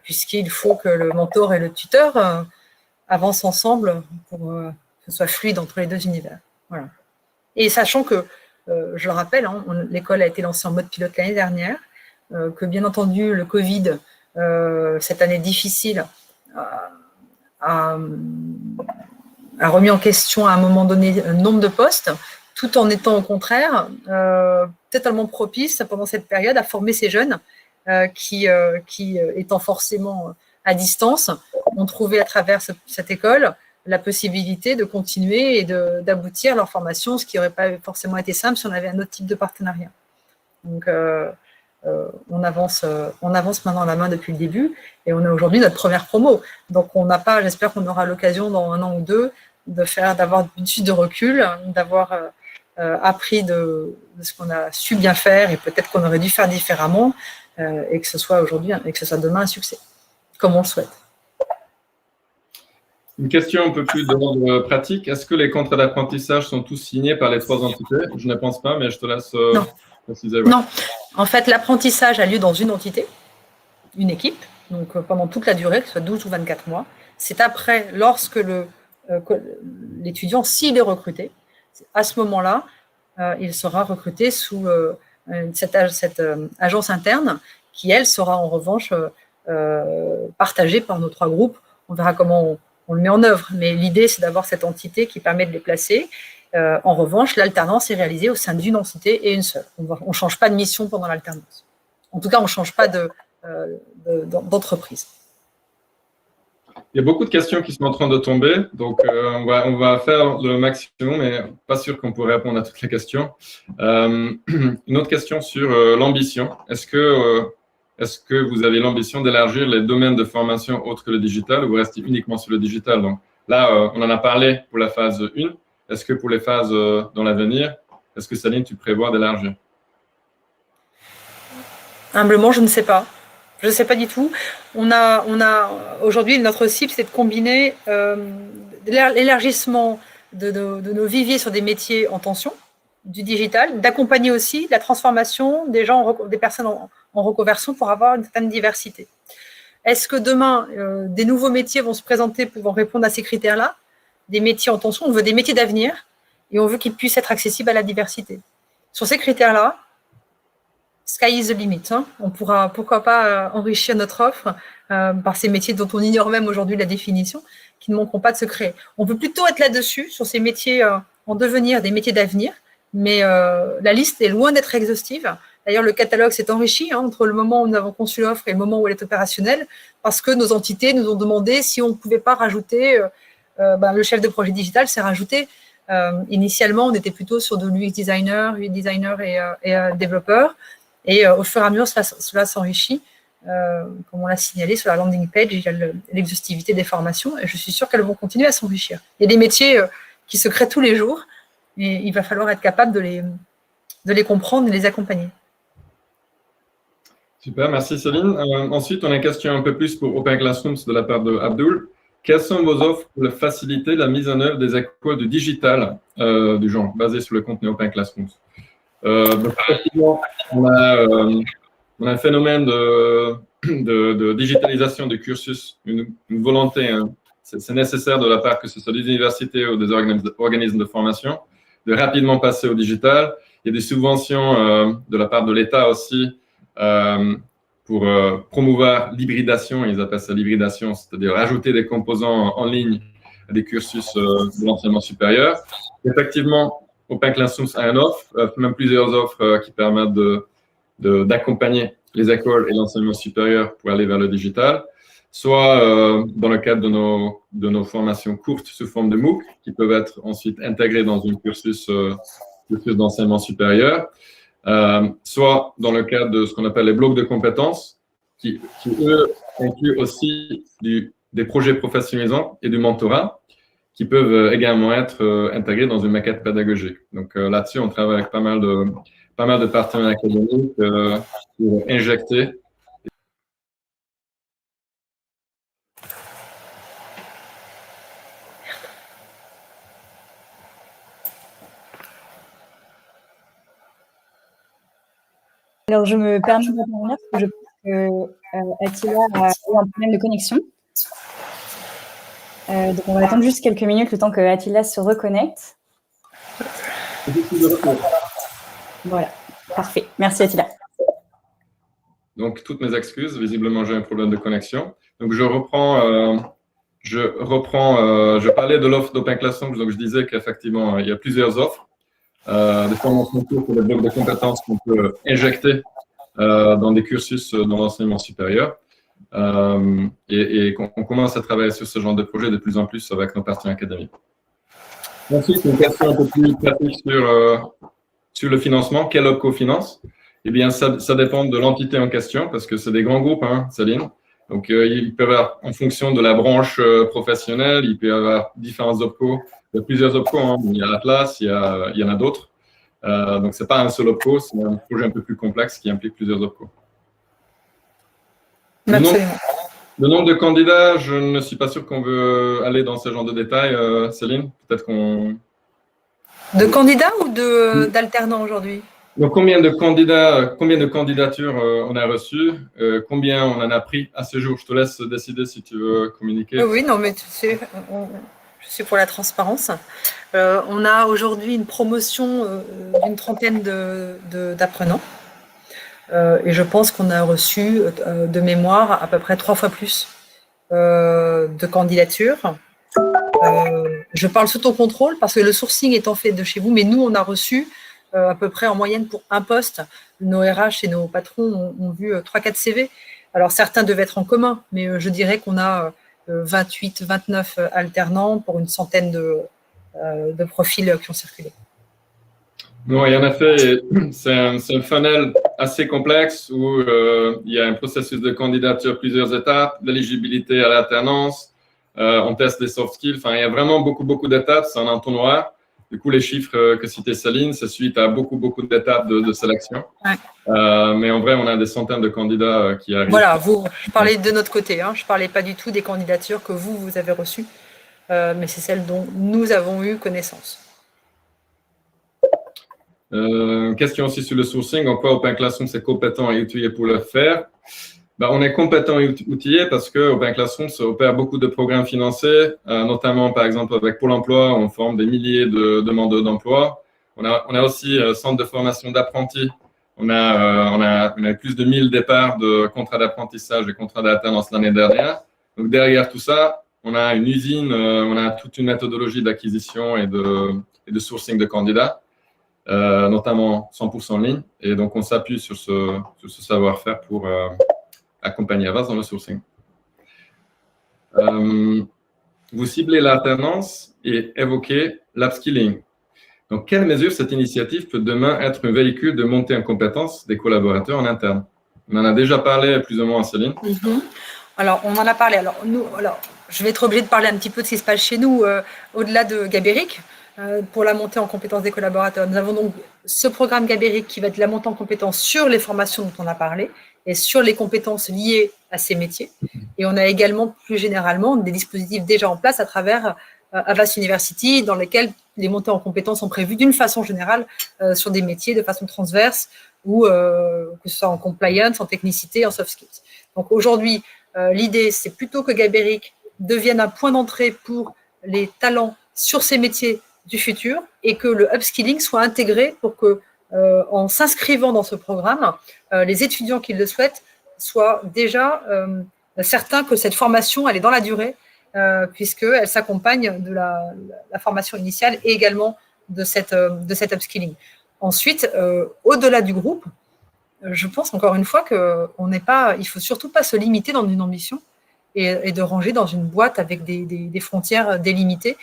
puisqu'il faut que le mentor et le tuteur avancent ensemble pour que ce soit fluide entre les deux univers. Voilà. Et sachant que, je le rappelle, l'école a été lancée en mode pilote l'année dernière, que bien entendu, le Covid, cette année difficile, a remis en question à un moment donné un nombre de postes, tout en étant au contraire totalement propice pendant cette période à former ces jeunes qui étant forcément à distance, ont trouvé à travers cette école la possibilité de continuer et d'aboutir leur formation, ce qui n'aurait pas forcément été simple si on avait un autre type de partenariat. Donc, on avance main dans la main depuis le début et on a aujourd'hui notre première promo. Donc, on n'a pas, j'espère qu'on aura l'occasion dans 1 an ou 2 d'avoir une suite de recul, d'avoir appris de ce qu'on a su bien faire et peut-être qu'on aurait dû faire différemment et que ce soit aujourd'hui et que ce soit demain un succès, comme on le souhaite. Une question un peu plus d'ordre pratique. Est-ce que les contrats d'apprentissage sont tous signés par les 3 entités? Je ne pense pas, mais je te laisse préciser. Ouais. Non. En fait, l'apprentissage a lieu dans une entité, une équipe, donc pendant toute la durée, que ce soit 12 ou 24 mois. C'est après, lorsque l'étudiant, s'il est recruté, à ce moment-là, il sera recruté sous cette agence interne qui, elle, sera en revanche partagée par nos 3 groupes. On verra comment on le met en œuvre, mais l'idée, c'est d'avoir cette entité qui permet de les placer. En revanche, l'alternance est réalisée au sein d'une entité et une seule. On ne change pas de mission pendant l'alternance. En tout cas, on ne change pas d'entreprise. Il y a beaucoup de questions qui sont en train de tomber, donc on va faire le maximum, mais pas sûr qu'on pourrait répondre à toutes les questions. Une autre question sur l'ambition. Est-ce que vous avez l'ambition d'élargir les domaines de formation autres que le digital, ou vous restez uniquement sur le digital? Donc, là, on en a parlé pour la phase 1. Est-ce que pour les phases dans l'avenir, est-ce que Saline, tu prévois d'élargir? Humblement, je ne sais pas. Je ne sais pas du tout. Aujourd'hui, notre cible, c'est de combiner l'élargissement de nos viviers sur des métiers en tension, du digital, d'accompagner aussi la transformation des personnes en reconversion pour avoir une certaine diversité. Est-ce que demain, des nouveaux métiers vont se présenter pour répondre à ces critères-là? Des métiers en tension, on veut des métiers d'avenir et on veut qu'ils puissent être accessibles à la diversité. Sur ces critères-là, sky is the limit. Hein. On pourra, pourquoi pas, enrichir notre offre par ces métiers dont on ignore même aujourd'hui la définition, qui ne manqueront pas de se créer. On peut plutôt être là-dessus, sur ces métiers en devenir, des métiers d'avenir, mais la liste est loin d'être exhaustive. D'ailleurs, le catalogue s'est enrichi entre le moment où nous avons conçu l'offre et le moment où elle est opérationnelle, parce que nos entités nous ont demandé si on ne pouvait pas rajouter, le chef de projet digital s'est rajouté. Initialement, on était plutôt sur de l'UX designer, UI designer et développeur. Et au fur et à mesure, cela s'enrichit. Comme on l'a signalé sur la landing page, il y a l'exhaustivité des formations et je suis sûre qu'elles vont continuer à s'enrichir. Il y a des métiers qui se créent tous les jours et il va falloir être capable de les comprendre et de les accompagner. Super, merci Céline. Ensuite, on a une question un peu plus pour Open Classrooms de la part de Abdul. Quelles sont vos offres pour faciliter la mise en œuvre des écoles du digital du genre, basées sur le contenu Open Classrooms? Donc, effectivement, on a un phénomène de digitalisation du cursus, une volonté, hein, c'est nécessaire de la part que ce soit des universités ou des organismes de formation, de rapidement passer au digital. Il y a des subventions de la part de l'État aussi pour promouvoir l'hybridation, ils appellent ça l'hybridation, c'est-à-dire ajouter des composants en ligne à des cursus de l'enseignement supérieur. Effectivement, Open Classrooms a une offre, même plusieurs offres qui permettent d'accompagner les écoles et l'enseignement supérieur pour aller vers le digital, soit dans le cadre de nos formations courtes sous forme de MOOC, qui peuvent être ensuite intégrées dans un cursus d'enseignement supérieur, soit dans le cadre de ce qu'on appelle les blocs de compétences, qui eux, incluent aussi des projets professionnalisants et du mentorat, qui peuvent également être intégrés dans une maquette pédagogique. Donc là-dessus, on travaille avec pas mal de partenaires académiques pour injecter. Alors, je me permets d'intervenir parce que je pense que Attila a eu un problème de connexion. Donc, on va attendre juste quelques minutes le temps que Attila se reconnecte. Voilà, parfait. Merci Attila. Donc, toutes mes excuses. Visiblement, j'ai un problème de connexion. Donc, je parlais de l'offre d'Open Classrooms. Donc, je disais qu'effectivement, il y a plusieurs offres. Des formations courtes pour des blocs de compétences qu'on peut injecter dans des cursus dans l'enseignement supérieur. Et on commence à travailler sur ce genre de projet de plus en plus avec nos partenaires académiques. Ensuite, une question un peu plus pratique sur le financement. Quel OPCO finance? Eh bien, ça dépend de l'entité en question parce que c'est des grands groupes, hein, Céline. Donc, il peut y avoir, en fonction de la branche professionnelle, il peut y avoir différents OPCO. Il y a plusieurs OPCO, hein. Il y a Atlas, il y en a d'autres. Donc, ce n'est pas un seul OPCO, c'est un projet un peu plus complexe qui implique plusieurs OPCO. Absolument. Le nombre de candidats, je ne suis pas sûr qu'on veut aller dans ce genre de détails, Céline. Peut-être qu'on… De candidats ou d'alternants aujourd'hui? Donc, combien de candidatures on a reçues, combien on en a pris à ce jour? Je te laisse décider si tu veux communiquer. Oui, non, mais tu sais, je suis pour la transparence. On a aujourd'hui une promotion d'une trentaine d'apprenants. Et je pense qu'on a reçu de mémoire à peu près 3 fois plus de candidatures. Je parle sous ton contrôle parce que le sourcing étant fait de chez vous, mais nous, on a reçu à peu près en moyenne pour un poste. Nos RH et nos patrons ont vu 3-4 CV. Alors, certains devaient être en commun, mais je dirais qu'on a 28, 29 alternants pour une centaine de profils qui ont circulé. Oui, en effet, c'est un funnel assez complexe où il y a un processus de candidature, plusieurs étapes, l'éligibilité à l'alternance, on teste les soft skills. Enfin, il y a vraiment beaucoup d'étapes, c'est un entonnoir. Du coup, les chiffres que citait Céline, c'est suite à beaucoup d'étapes de sélection. Ouais. Mais en vrai, on a des centaines de candidats qui arrivent. Voilà, je parlais de notre côté, hein, je ne parlais pas du tout des candidatures que vous avez reçues, mais c'est celles dont nous avons eu connaissance. Question aussi sur le sourcing. En quoi Open Classroom c'est compétent et outillé pour le faire? On est compétent et outillé parce que Open Classroom opère beaucoup de programmes financés, notamment par exemple avec Pôle emploi, on forme des milliers de demandeurs d'emploi. On a aussi centre de formation d'apprentis. On a plus de 1000 départs de contrats d'apprentissage et contrats d'alternance l'année dernière. Donc derrière tout ça, on a une usine, on a toute une méthodologie d'acquisition et de sourcing de candidats. Notamment 100% en ligne. Et donc, on s'appuie sur ce savoir-faire pour accompagner Avas dans le sourcing. Vous ciblez l'alternance et évoquez l'upskilling. Donc, quelle mesure cette initiative peut demain être un véhicule de montée en compétences des collaborateurs en interne? On en a déjà parlé plus ou moins, Céline. Alors, on en a parlé. Alors, je vais être obligée de parler un petit peu de ce qui se passe chez nous, au-delà de Gabéric. Pour la montée en compétences des collaborateurs. Nous avons donc ce programme Gabéric qui va être la montée en compétences sur les formations dont on a parlé et sur les compétences liées à ces métiers. Et on a également plus généralement des dispositifs déjà en place à travers Avas University dans lesquels les montées en compétences sont prévues d'une façon générale sur des métiers de façon transverse ou que ce soit en compliance, en technicité, en soft skills. Donc aujourd'hui, l'idée c'est plutôt que Gabéric devienne un point d'entrée pour les talents sur ces métiers du futur et que le upskilling soit intégré pour que, en s'inscrivant dans ce programme, les étudiants qui le souhaitent soient déjà certains que cette formation elle est dans la durée, puisqu'elle s'accompagne de la formation initiale et également de cet upskilling. Ensuite, au-delà du groupe, je pense encore une fois qu'il ne faut surtout pas se limiter dans une ambition et de ranger dans une boîte avec des frontières délimitées.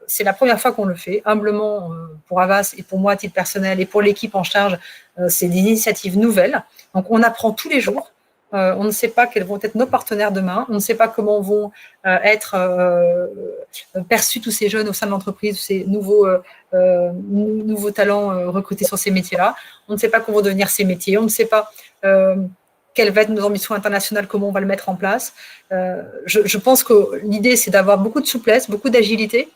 C'est la première fois qu'on le fait, humblement pour Avas et pour moi à titre personnel et pour l'équipe en charge, c'est des initiatives nouvelles. Donc on apprend tous les jours, on ne sait pas quels vont être nos partenaires demain, on ne sait pas comment vont être perçus tous ces jeunes au sein de l'entreprise, ces nouveaux talents recrutés sur ces métiers-là, on ne sait pas comment vont devenir ces métiers, on ne sait pas quelles vont être nos ambitions internationales, comment on va le mettre en place. Je pense que l'idée, c'est d'avoir beaucoup de souplesse, beaucoup d'agilité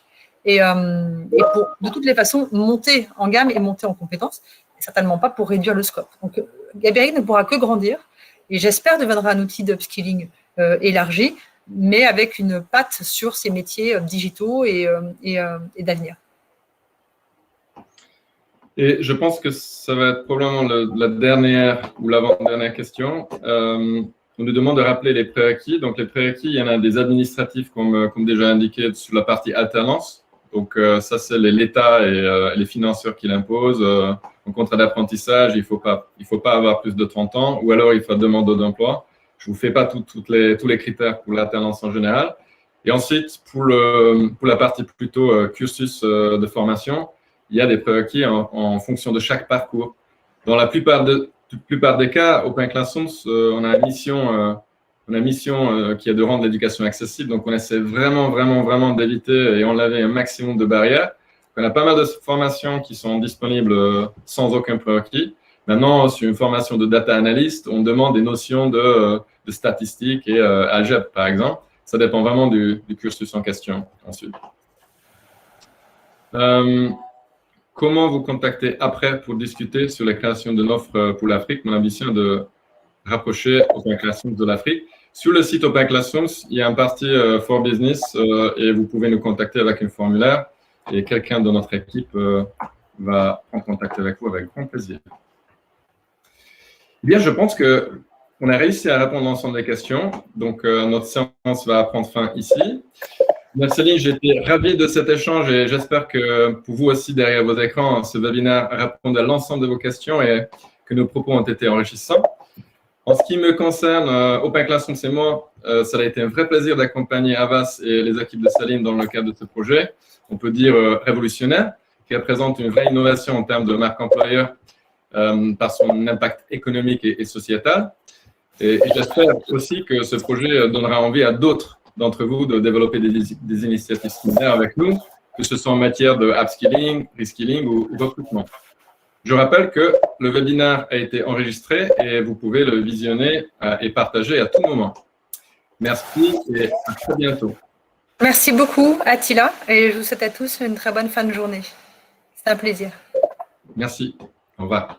et pour, de toutes les façons, monter en gamme et monter en compétences, et certainement pas pour réduire le scope. Donc, Gabéric ne pourra que grandir et j'espère deviendra un outil d'upskilling élargi, mais avec une patte sur ces métiers digitaux et d'avenir. Et je pense que ça va être probablement la dernière ou l'avant-dernière question. On nous demande de rappeler les prérequis. Donc, les prérequis, il y en a des administratifs, comme déjà indiqué, sur la partie alternance. Donc, ça, c'est l'État et les financeurs qui l'imposent. En contrat d'apprentissage, il faut pas avoir plus de 30 ans ou alors il faut demander d'emploi. Je ne vous fais pas tous les critères pour l'alternance en général. Et ensuite, pour la partie plutôt cursus de formation, il y a des prérequis en fonction de chaque parcours. Dans la plupart des cas, Open Classroom, on a une mission qui est de rendre l'éducation accessible. Donc, on essaie vraiment d'éviter et enlever un maximum de barrières. On a pas mal de formations qui sont disponibles sans aucun prérequis. Maintenant, sur une formation de data analyst, on demande des notions de de statistiques et algèbre, par exemple. Ça dépend vraiment du cursus en question ensuite. Comment vous contacter après pour discuter sur la création d'une offre pour l'Afrique? Mon ambition est de rapprocher Open Classrooms de l'Afrique. Sur le site Open Classrooms, il y a un parti for business et vous pouvez nous contacter avec un formulaire et quelqu'un de notre équipe va prendre contact avec vous avec grand plaisir. Eh bien, je pense qu'on a réussi à répondre à l'ensemble des questions. Donc, notre séance va prendre fin ici. Céline, j'étais ravi de cet échange et j'espère que pour vous aussi, derrière vos écrans, ce webinaire répond à l'ensemble de vos questions et que nos propos ont été enrichissants. En ce qui me concerne, Open Classrooms et moi, ça a été un vrai plaisir d'accompagner Havas et les équipes de Céline dans le cadre de ce projet, on peut dire révolutionnaire, qui représente une vraie innovation en termes de marque employeur par son impact économique et sociétal. Et j'espère aussi que ce projet donnera envie à d'autres d'entre vous de développer des initiatives similaires avec nous, que ce soit en matière de upskilling, reskilling ou recrutement. Je rappelle que le webinaire a été enregistré et vous pouvez le visionner et partager à tout moment. Merci et à très bientôt. Merci beaucoup, Attila, et je vous souhaite à tous une très bonne fin de journée. C'est un plaisir. Merci. Au revoir.